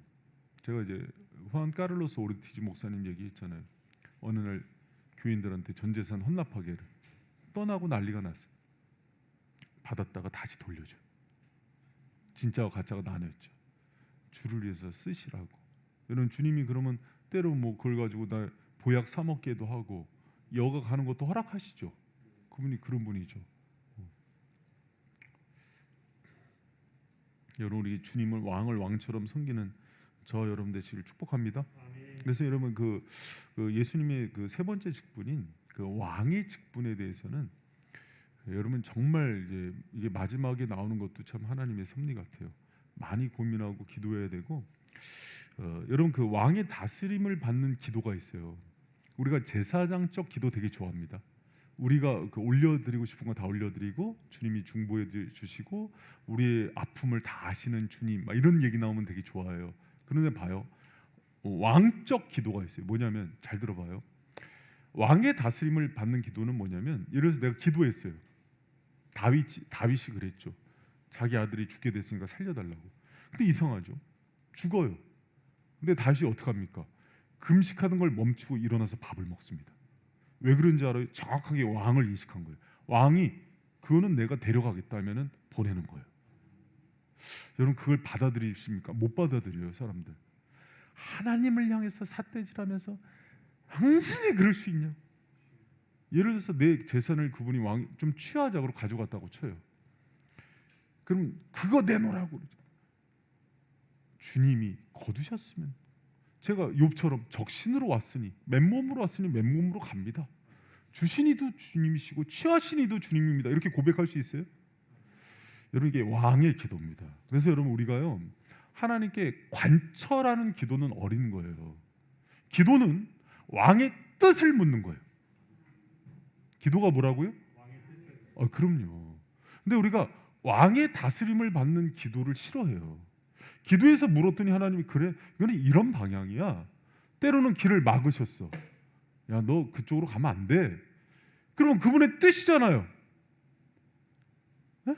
제가 이제 후안 카를로스 오르티즈 목사님 얘기했잖아요. 어느 날 교인들한테 전 재산 헌납하게 떠나고 난리가 났어요. 받았다가 다시 돌려줘. 진짜와 가짜가 나뉘었죠. 주를 위해서 쓰시라고. 여러분, 주님이 그러면 때로 그걸 가지고 나 보약 사 먹게도 하고 여가 가는 것도 허락하시죠. 그분이 그런 분이죠. 여러분, 우리 주님을 왕을 왕처럼 섬기는 저 여러분 되시길 축복합니다. 그래서 여러분, 그 예수님의 그 세 번째 직분인 그 왕의 직분에 대해서는 여러분 정말 이제 이게 마지막에 나오는 것도 참 하나님의 섭리 같아요. 많이 고민하고 기도해야 되고, 여러분 그 왕의 다스림을 받는 기도가 있어요. 우리가 제사장적 기도 되게 좋아합니다. 우리가 그 올려드리고 싶은 거 다 올려드리고 주님이 중보해 주시고 우리의 아픔을 다 아시는 주님, 막 이런 얘기 나오면 되게 좋아해요. 그런데 봐요, 왕적 기도가 있어요. 뭐냐면 잘 들어봐요. 왕의 다스림을 받는 기도는 뭐냐면, 예를 들어서 내가 기도했어요. 다윗이 그랬죠. 자기 아들이 죽게 됐으니까 살려달라고. 근데 이상하죠. 죽어요. 근데 다윗이 어떡합니까? 금식하는 걸 멈추고 일어나서 밥을 먹습니다. 왜 그런지 알아요? 정확하게 왕을 인식한 거예요. 왕이 그거는 내가 데려가겠다 하면은 보내는 거예요. 여러분 그걸 받아들이십니까? 못 받아들여요, 사람들. 하나님을 향해서 삿대질하면서 당신이 그럴 수 있냐? 예를 들어서 내 재산을 그분이 왕이 좀 취하자고 가져갔다고 쳐요. 그럼 그거 내놓으라고 그러죠. 주님이 거두셨으면, 제가 욥처럼 적신으로 왔으니 맨몸으로 왔으니 맨몸으로 갑니다. 주신 이도 주님이시고 취하신 이도 주님입니다. 이렇게 고백할 수 있어요? 여러분 이게 왕의 기도입니다. 그래서 여러분 우리가요, 하나님께 관철하는 기도는 어린 거예요. 기도는 왕의 뜻을 묻는 거예요. 기도가 뭐라고요? 그럼요. 근데 우리가 왕의 다스림을 받는 기도를 싫어해요. 기도해서 물었더니 하나님이 그래, 이거는 이런 방향이야. 때로는 길을 막으셨어. 야, 너 그쪽으로 가면 안 돼. 그러면 그분의 뜻이잖아요. 네?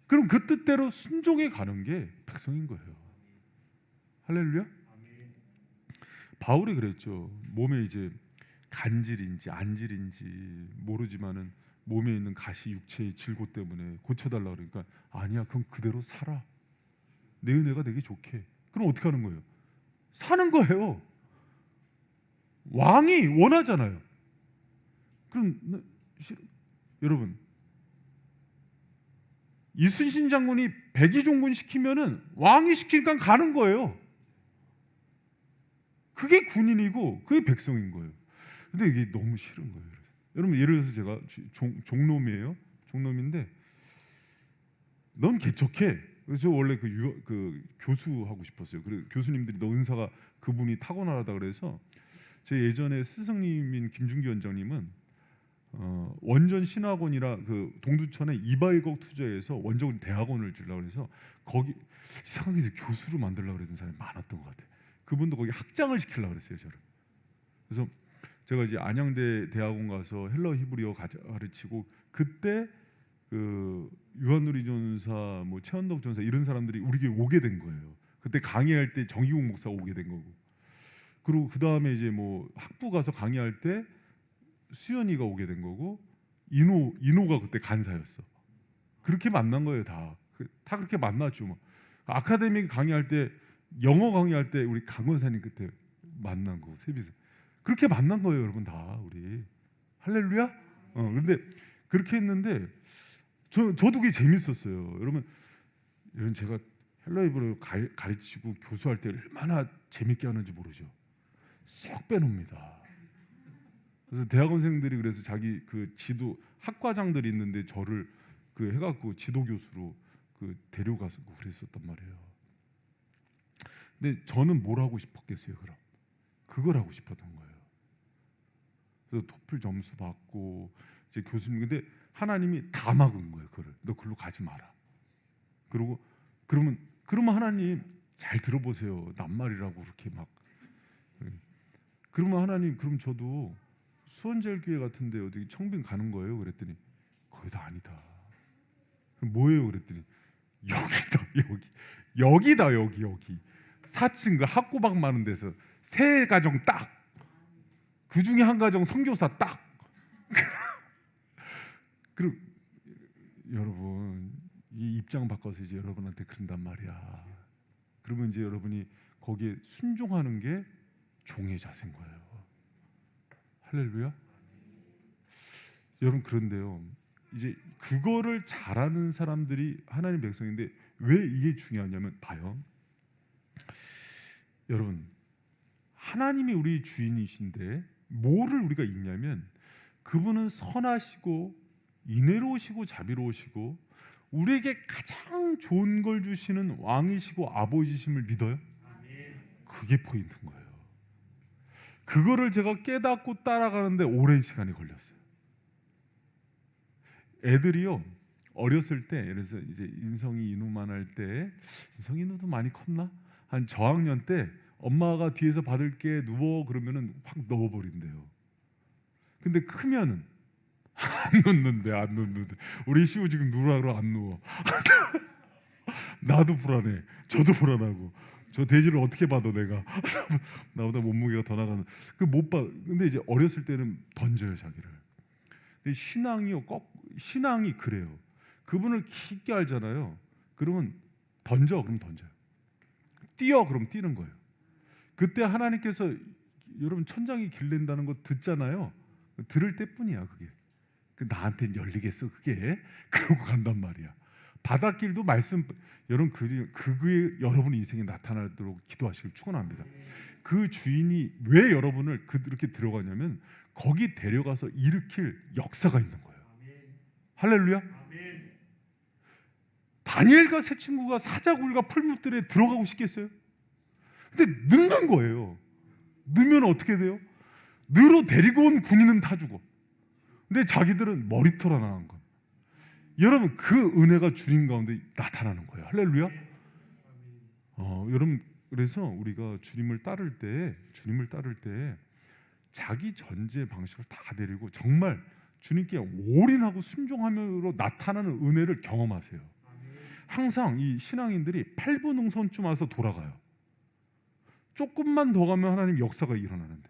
그럼 그 뜻대로 순종해 가는 게 백성인 거예요. 할렐루야. 바울이 그랬죠. 몸에 이제 간질인지 안질인지 모르지만은 몸에 있는 가시 육체의 질고 때문에 고쳐달라 그러니까, 아니야, 그럼 그대로 살아. 내 은혜가 되게 좋게. 그럼 어떻게 하는 거예요? 사는 거예요. 왕이 원하잖아요. 그럼 여러분, 이순신 장군이 백의종군 시키면은 왕이 시키니까 가는 거예요. 그게 군인이고 그게 백성인 거예요. 근데 이게 너무 싫은 거예요. 여러분 예를 들어서 제가 종놈이에요. 종놈인데 넌 개척해. 그래서 저 원래 그 교수 하고 싶었어요. 그리고 교수님들이 너 은사가 그분이 타고나다 그래서, 제 예전에 스승님인 김준기 원장님은 원전 신학원이라 그 동두천에 200억 투자해서 원전 대학원을 주려고 해서 거기 이상하게 교수로 만들려고 그랬던 사람이 많았던 것 같아요. 그분도 거기 학장을 시키려고 그랬어요, 저를. 그래서 제가 이제 안양대 대학원 가서 헬러 히브리어 가르치고, 그때 그 유한누리 전사, 뭐 최원덕 전사 이런 사람들이 우리 교회 오게 된 거예요. 그때 강의할 때 정기국 목사가 오게 된 거고, 그리고 그 다음에 이제 뭐 학부 가서 강의할 때 수연이가 오게 된 거고, 이노가 그때 간사였어. 그렇게 만난 거예요, 다 그렇게 만났죠. 뭐 아카데미 강의할 때, 영어 강의할 때 우리 강원사님 그때 만난 거고, 세비서 그렇게 만난 거예요, 여러분 다 우리. 할렐루야. 그런데 그렇게 했는데 저도 그게 재밌었어요. 여러분 제가 헬라이브를 가르치고 교수할 때 얼마나 재밌게 하는지 모르죠. 쏙 빼놉니다. 그래서 대학원생들이 그래서 자기 그 지도 학과장들이 있는데 저를 그 해갖고 지도 교수로 그 데려가서 그랬었단 말이에요. 근데 저는 뭘 하고 싶었겠어요? 그럼 그걸 하고 싶었던 거예요. 그래서 토플 점수 받고 이제 교수님, 근데 하나님이 다 막은 거예요. 그걸 너 글로 가지 마라. 그리고 그러면 하나님 잘 들어보세요. 낱말이라고 그렇게 막. 그러면 하나님, 그럼 저도 수원제일교회 같은데 어디 청빙 가는 거예요? 그랬더니 거기다 아니다. 그럼 뭐예요? 그랬더니 여기다 여기 4층 그 학고박 많은 데서 3가정 딱, 그 중에 한 가정 선교사 딱. 그리고 여러분 이 입장 바꿔서 이제 여러분한테 그런단 말이야. 그러면 이제 여러분이 거기에 순종하는 게 종의 자세인 거예요. 할렐루야. 여러분 그런데요, 이제 그거를 잘하는 사람들이 하나님 백성인데 왜 이게 중요하냐면, 봐요. 여러분 하나님이 우리 주인이신데 뭐를 우리가 잊냐면, 그분은 선하시고 인애로우시고 자비로우시고 우리에게 가장 좋은 걸 주시는 왕이시고 아버지심을 믿어요? 그게 포인트인 거예요. 그거를 제가 깨닫고 따라가는데 오랜 시간이 걸렸어요. 애들이요, 어렸을 때, 그래서 이제 인성이 이누만 때, 인성이 이누도 많이 컸나? 한 저학년 때 엄마가 뒤에서 받을게 누워 그러면은 확 넣어버린대요. 근데 크면은 안 놓는데 우리 시우 지금 누우라고 안 누워. 나도 불안해. 저도 불안하고. 저 돼지를 어떻게 봐도 내가 나보다 몸무게가 더 나가는 그 못 봐. 근데 이제 어렸을 때는 던져요 자기를. 근데 신앙이 그래요. 그분을 깊게 알잖아요. 그러면 던져 그럼 던져요. 뛰어 그럼 뛰는 거예요. 그때 하나님께서 여러분 천장이 길른다는 거 듣잖아요. 들을 때뿐이야 그게. 나한테는 열리겠어 그게. 그러고 간단 말이야. 바닷길도 말씀 여러분 그게 여러분 인생에 나타나도록 기도하시길 축원합니다. 그 주인이 왜 여러분을 그렇게 들어가냐면 거기 데려가서 일으킬 역사가 있는 거예요. 할렐루야. 다니엘과 세 친구가 사자굴과 풀무들에 들어가고 싶겠어요? 근데 늦는 거예요. 늦으면 어떻게 돼요? 느로 데리고 온 군인은 다 죽어. 근데 자기들은 머리털 하나 한 거. 여러분 그 은혜가 주님 가운데 나타나는 거예요. 할렐루야. 여러분 그래서 우리가 주님을 따를 때 자기 전제 방식을 다 데리고 정말 주님께 올인하고 순종함으로 나타나는 은혜를 경험하세요. 항상 이 신앙인들이 8분 응선쯤 와서 돌아가요. 조금만 더 가면 하나님 역사가 일어나는데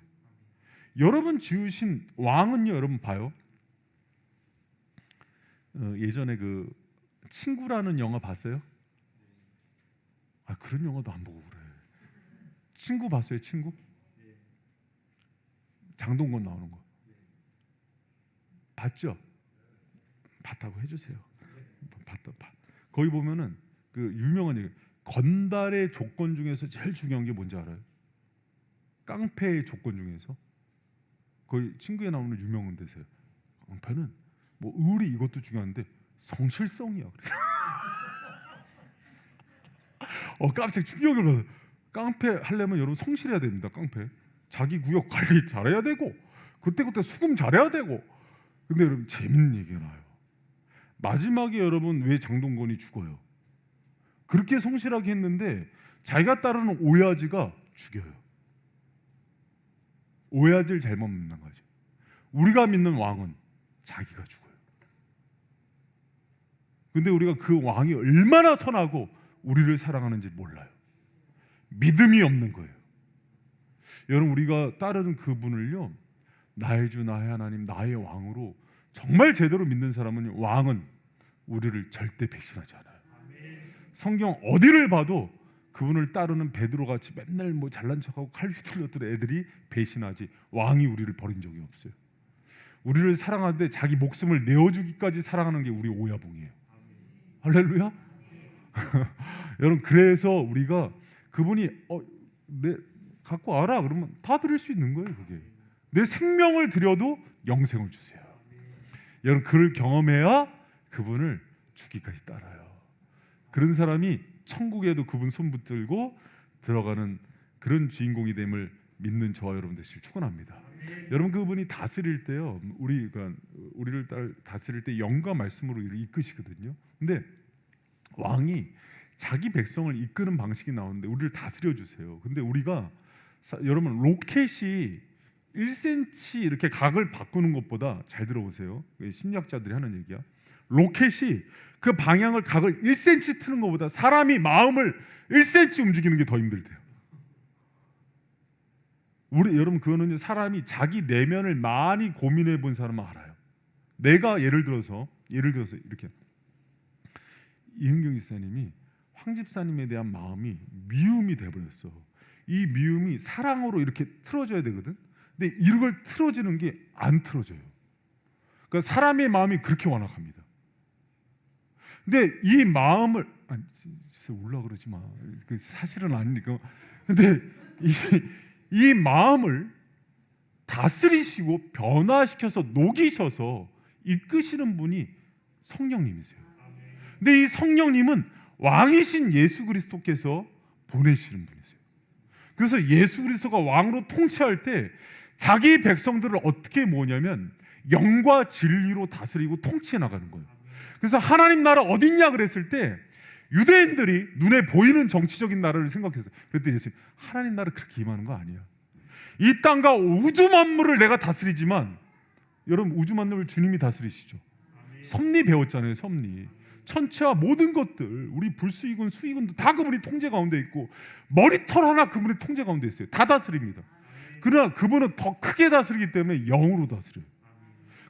여러분 지으신 왕은요, 여러분 봐요. 예전에 그 친구라는 영화 봤어요? 그런 영화도 안 보고 그래. 친구 봤어요? 친구? 장동건 나오는 거 봤죠? 봤다고 해주세요. 봤다. 거기 보면은 그 유명한 얘기. 건달의 조건 중에서 제일 중요한 게 뭔지 알아요? 깡패의 조건 중에서 거의 친구에 나오는 유명한 데서요. 깡패는 뭐 의리 이것도 중요한데 성실성이야. 깜짝 충격을 받아요. 깡패 하려면 여러분 성실해야 됩니다. 깡패 자기 구역 관리 잘해야 되고 그때 수금 잘해야 되고. 근데 여러분 재밌는 얘기가 나요. 마지막에 여러분 왜 장동건이 죽어요? 그렇게 성실하게 했는데 자기가 따르는 오야지가 죽여요. 오야지를 잘못 믿는 거죠. 우리가 믿는 왕은 자기가 죽어요. 근데 우리가 그 왕이 얼마나 선하고 우리를 사랑하는지 몰라요. 믿음이 없는 거예요. 여러분 우리가 따르는 그분을요, 나의 주 나의 하나님 나의 왕으로 정말 제대로 믿는 사람은 왕은 우리를 절대 배신하지 않아요. 성경 어디를 봐도 그분을 따르는 베드로같이 맨날 뭐 잘난 척하고 칼 휘둘렀던 애들이 배신하지 왕이 우리를 버린 적이 없어요. 우리를 사랑하는데 자기 목숨을 내어주기까지 사랑하는 게 우리 오야봉이에요. 할렐루야. 여러분 그래서 우리가 그분이 내 갖고 알아 그러면 다 드릴 수 있는 거예요. 그게 내 생명을 드려도 영생을 주세요. 여러분 그를 경험해야 그분을 죽기까지 따라요. 그런 사람이 천국에도 그분 손 붙들고 들어가는 그런 주인공이 됨을 믿는 저와 여러분 되시길 축원합니다. 여러분 그분이 다스릴 때요, 우리를 다스릴 때 영과 말씀으로 이를 이끄시거든요. 근데 왕이 자기 백성을 이끄는 방식이 나오는데 우리를 다스려 주세요. 근데 우리가 여러분 로켓이 1cm 이렇게 각을 바꾸는 것보다, 잘 들어보세요. 심리학자들이 하는 얘기야. 로켓이 그 방향을 각을 1cm 트는 것보다 사람이 마음을 1cm 움직이는 게 더 힘들대요. 여러분 그거는 사람이 자기 내면을 많이 고민해 본 사람은 알아요. 내가 예를 들어서 이렇게 이은경 지사님이 황 집사님에 대한 마음이 미움이 돼버렸어. 이 미움이 사랑으로 이렇게 틀어져야 되거든. 근데 이걸 틀어지는 게 안 틀어져요. 그러니까 사람의 마음이 그렇게 완악합니다. 근데 이 마음을 울라 그러지 마. 그 사실은 아니니까. 근데 이 마음을 다스리시고 변화시켜서 녹이셔서 이끄시는 분이 성령님이세요. 근데 이 성령님은 왕이신 예수 그리스도께서 보내시는 분이세요. 그래서 예수 그리스도가 왕으로 통치할 때 자기 백성들을 어떻게 모으냐면 영과 진리로 다스리고 통치해 나가는 거예요. 그래서 하나님 나라 어딨냐 그랬을 때 유대인들이 눈에 보이는 정치적인 나라를 생각했어요. 그랬더니 예수님, 하나님 나라 그렇게 임하는 거 아니야. 이 땅과 우주 만물을 내가 다스리지만, 여러분 우주 만물을 주님이 다스리시죠. 섭리 배웠잖아요. 섭리. 천체와 모든 것들, 우리 불수이군 수이군도 다 그분이 통제 가운데 있고, 머리털 하나 그분의 통제 가운데 있어요. 다 다스립니다. 그러나 그분은 더 크게 다스리기 때문에 영으로 다스려요.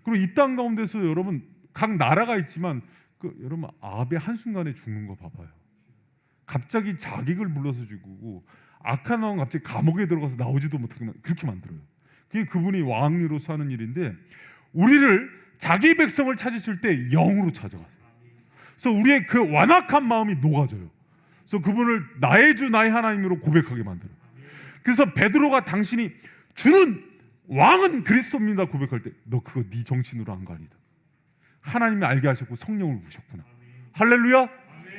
그리고 이 땅 가운데서 여러분 각 나라가 있지만 여러분 아베 한순간에 죽는 거 봐봐요. 갑자기 자객을 불러서 죽고 악한 왕 갑자기 감옥에 들어가서 나오지도 못하게 그렇게 만들어요. 그게 그분이 왕으로서 하는 일인데, 우리를 자기 백성을 찾으실 때 영으로 찾아가세요. 그래서 우리의 그 완악한 마음이 녹아져요. 그래서 그분을 나의 주 나의 하나님으로 고백하게 만들어요. 그래서 베드로가 당신이 주는 왕은 그리스도입니다 고백할 때, 너 그거 네 정신으로 한 거 아니다. 하나님이 알게 하셨고 성령을 부으셨구나. 할렐루야.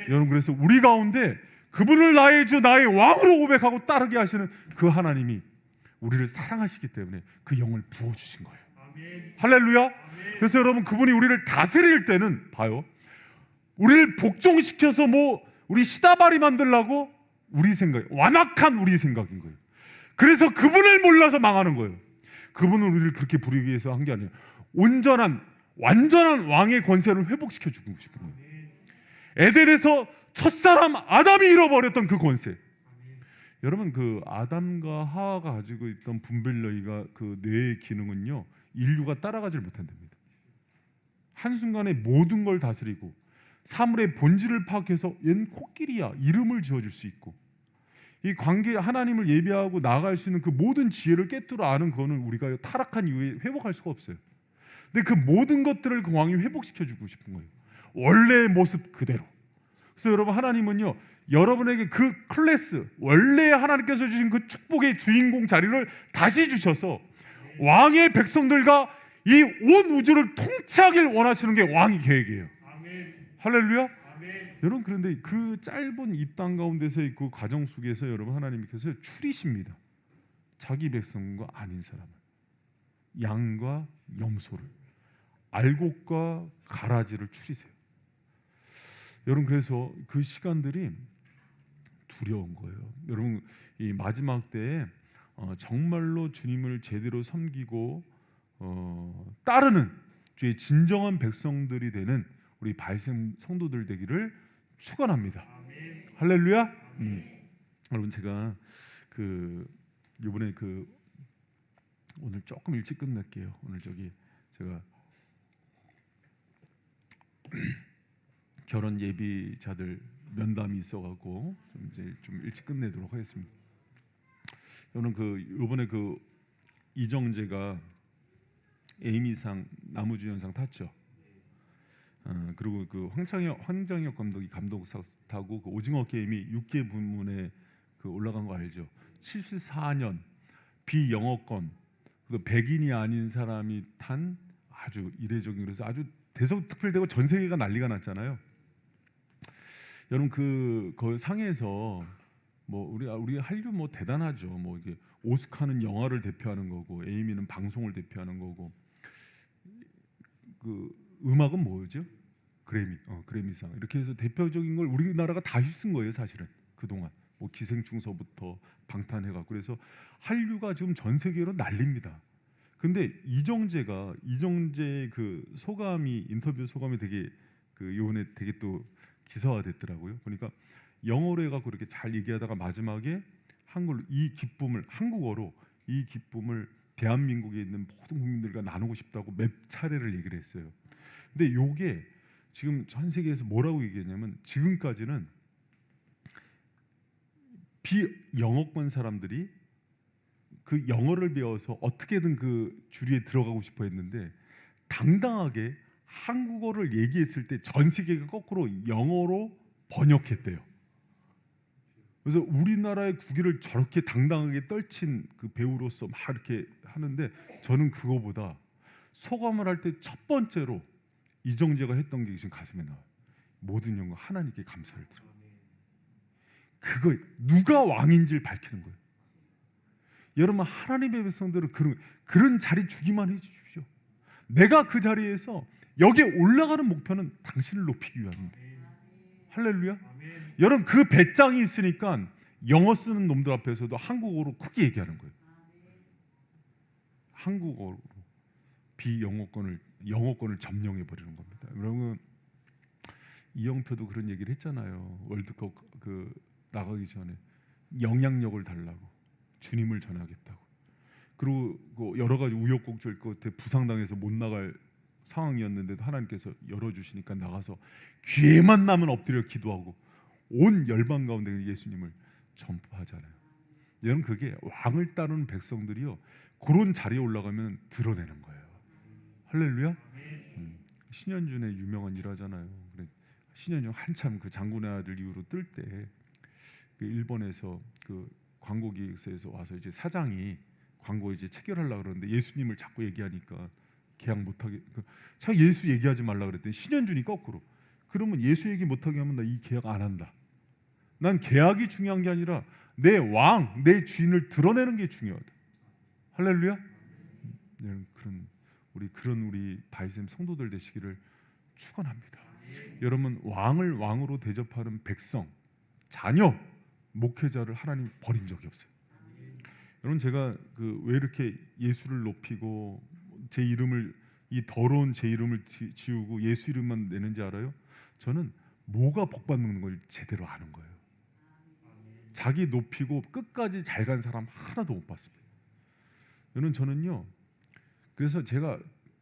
여러분, 그래서 우리 가운데 그분을 나의 주 나의 왕으로 고백하고 따르게 하시는 그 하나님이 우리를 사랑하시기 때문에 그 영을 부어주신 거예요. 할렐루야. 그래서 여러분, 그분이 우리를 다스릴 때는 봐요, 우리를 복종시켜서 우리 시다바리 만들라고 우리 생각, 완악한 우리 생각인 거예요. 그래서 그분을 몰라서 망하는 거예요. 그분은 우리를 그렇게 부리기 위해서 한 게 아니에요. 온전한 완전한 왕의 권세를 회복시켜 주고 싶은 거예요. 에덴에서 첫사람 아담이 잃어버렸던 그 권세. 여러분, 그 아담과 하와가 가지고 있던 분별력이가 그 뇌의 기능은요, 인류가 따라가질 못한답니다. 한순간에 모든 걸 다스리고 사물의 본질을 파악해서 얜 코끼리야 이름을 지어줄 수 있고, 이 관계 하나님을 예배하고 나아갈 수 있는 그 모든 지혜를 깨뜨려 아는 거는 우리가 타락한 이후에 회복할 수가 없어요. 근데 그 모든 것들을 그 왕이 회복시켜주고 싶은 거예요. 원래의 모습 그대로. 그래서 여러분, 하나님은요, 여러분에게 그 클래스, 원래 하나님께서 주신 그 축복의 주인공 자리를 다시 주셔서 왕의 백성들과 이 온 우주를 통치하길 원하시는 게 왕의 계획이에요. 할렐루야. 여러분, 그런데 그 짧은 이 땅 가운데서의 그 과정 속에서 여러분, 하나님께서 추리십니다. 자기 백성과 아닌 사람을, 양과 염소를, 알곡과 가라지를 추리세요. 여러분, 그래서 그 시간들이 두려운 거예요. 여러분, 이 마지막 때에 정말로 주님을 제대로 섬기고 따르는 주의 진정한 백성들이 되는 우리 발생 성도들 되기를 축원합니다. 할렐루야. 여러분, 제가 이번에 오늘 조금 일찍 끝낼게요. 오늘 제가 결혼 예비자들 면담이 있어갖고 좀 일찍 끝내도록 하겠습니다. 여러분, 이번에 이정재가 에이미상 나무주연상 탔죠. 그리고 황정혁 감독이 감독상 타고 그 오징어 게임이 6개 부문에 올라간 거 알죠? 74년 비영어권, 백인이 아닌 사람이 탄 아주 이례적인, 그래서 아주 대서특필되고 전 세계가 난리가 났잖아요. 여러분, 그 상에서 우리 한류 대단하죠. 이게 오스카는 영화를 대표하는 거고, 에이미는 방송을 대표하는 거고, 음악은 뭐죠? 그래미상. 이렇게 해서 대표적인 걸 우리나라가 다 휩쓴 거예요, 사실은. 그동안 기생충서부터 방탄해갖고, 그래서 한류가 지금 전 세계로 난립니다. 근데 이정재 인터뷰 소감이 되게 요번에 되게 또 기사화됐더라고요. 그러니까 영어로 해갖고 이렇게 잘 얘기하다가 마지막에 한국어로 이 기쁨을 대한민국에 있는 모든 국민들과 나누고 싶다고 몇 차례를 얘기를 했어요. 근데 요게 지금 전 세계에서 뭐라고 얘기했냐면, 지금까지는 비영어권 사람들이 그 영어를 배워서 어떻게든 그 주류에 들어가고 싶어 했는데, 당당하게 한국어를 얘기했을 때 전 세계가 거꾸로 영어로 번역했대요. 그래서 우리나라의 국위를 저렇게 당당하게 떨친 그 배우로서 막 이렇게 하는데, 저는 그거보다 소감을 할 때 첫 번째로 이정재가 했던 게 지금 가슴에 나와요. 모든 영광 하나님께 감사를 드려. 그거 누가 왕인지를 밝히는 거예요. 여러분, 하나님의 백성들은 그런 자리 주기만 해주십시오. 내가 그 자리에서 여기에 올라가는 목표는 당신을 높이기 위함입니다. 할렐루야. 여러분, 그 배짱이 있으니까 영어 쓰는 놈들 앞에서도 한국어로 크게 얘기하는 거예요. 한국어로 영어권을 점령해 버리는 겁니다. 여러분, 이영표도 그런 얘기를 했잖아요. 월드컵 나가기 전에 영향력을 달라고, 주님을 전하겠다고. 그리고 여러 가지 우여곡절 끝에 부상당해서 못 나갈 상황이었는데도 하나님께서 열어주시니까 나가서 기회만 나면 엎드려 기도하고 온 열방 가운데 예수님을 전파하잖아요. 여러분, 그게 왕을 따르는 백성들이요, 그런 자리에 올라가면 드러내는 거예요. 할렐루야. 신현준의 유명한 일하잖아요. 신현준 한참 그 장군의 아들 이후로 뜰 때 그 일본에서 그 광고 기획사에서 와서 이제 사장이 광고 이제 체결하려고 그러는데 예수님을 자꾸 얘기하니까 계약 못하게, 자꾸 예수 얘기하지 말라 그랬더니 신현준이 거꾸로, 그러면 예수 얘기 못하게 하면 나 이 계약 안 한다. 난 계약이 중요한 게 아니라 내 왕, 내 주인을 드러내는 게 중요하다. 할렐루야. 우리 바이샘 성도들 되시기를 축원합니다. 여러분, 왕을 왕으로 대접하는 백성, 자녀, 목회자를 하나님 버린 적이 없어요. 여러분, 제가 왜 이렇게 예수를 높이고 제 이름을, 이 더러운 제 이름을 지우고 예수 이름만 내는지 알아요? 저는 뭐가 복받는 걸 제대로 아는 거예요. 자기 높이고 끝까지 잘 간 사람 하나도 못 봤습니다. 저는요, 그래서 제가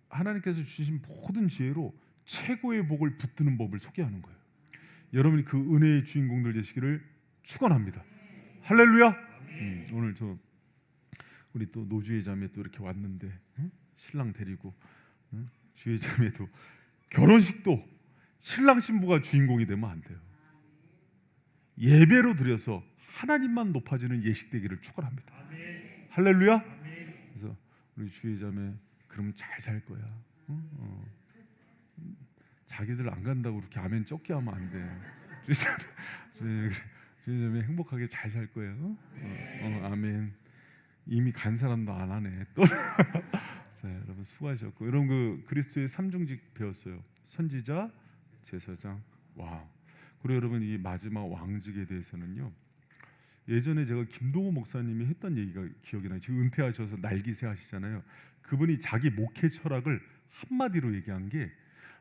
하나님께서 주신 모든 지혜로 최고의 복을 붙드는 법을 소개하는 거예요. 여러분이 그 은혜의 주인공들 되시기를 축원합니다. 할렐루야. 오늘 우리 또 노주의 자매 또 이렇게 왔는데, 신랑 데리고, 주의 자매도 결혼식도 신랑 신부가 주인공이 되면 안 돼요. 예배로 드려서 하나님만 높아지는 예식 되기를 축원합니다. 할렐루야. 그래서 우리 주의 자매 그럼 잘 살 거야. 자기들 안 간다고 그렇게 아멘 적게 하면 안 돼. 주의 자매 행복하게 잘 살 거예요. 아멘. 이미 간 사람도 안 하네. 또 자, 여러분 수고하셨고, 여러분 그리스도의 삼중직 배웠어요. 선지자, 제사장, 왕. 그리고 여러분, 이 마지막 왕직에 대해서는요, 예전에 제가 김동호 목사님이 했던 얘기가 기억이 나요. 지금 은퇴하셔서 날기세 하시잖아요. 그분이 자기 목회 철학을 한마디로 얘기한 게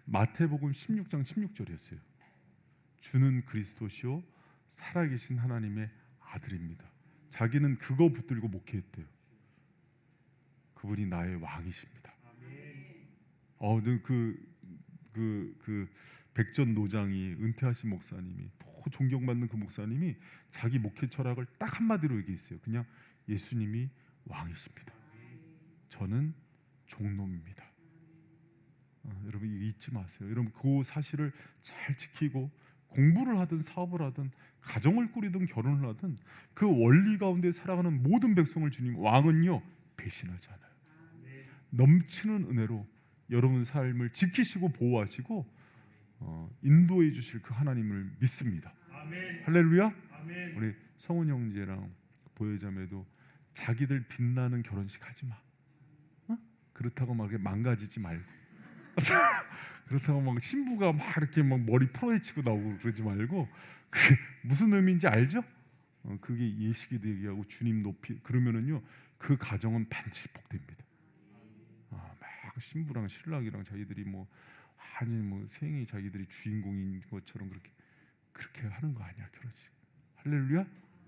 마태복음 16장 16절이었어요. 주는 그리스도시요 살아계신 하나님의 아들입니다. 자기는 그거 붙들고 목회했대요. 그분이 나의 왕이십니다. 그 백전 노장이, 은퇴하신 목사님이, 또 존경받는 그 목사님이 자기 목회 철학을 딱 한마디로 얘기했어요. 그냥 예수님이 왕이십니다. 저는 종놈입니다. 여러분, 이거 잊지 마세요. 여러분, 그 사실을 잘 지키고 공부를 하든 사업을 하든 가정을 꾸리든 결혼을 하든 그 원리 가운데 살아가는 모든 백성을 주님, 왕은요 배신하지 않아요. 넘치는 은혜로 여러분 삶을 지키시고 보호하시고 인도해 주실 그 하나님을 믿습니다. 할렐루야. 우리 성훈 형제랑 보혜자매도 자기들 빛나는 결혼식 하지 마. 그렇다고 막 망가지지 말고 그렇다고 막 신부가 막 이렇게 막 머리 풀어헤치고 나오고 그러지 말고, 그게 무슨 의미인지 알죠? 그게 예식이 얘기하고 주님 높이, 그러면은요 그 가정은 반드시 복됩니다. 막 신부랑 신랑이랑 자기들이 생이 자기들이 주인공인 것처럼 그렇게 하는 거 아니야, 결혼식. 할렐루야.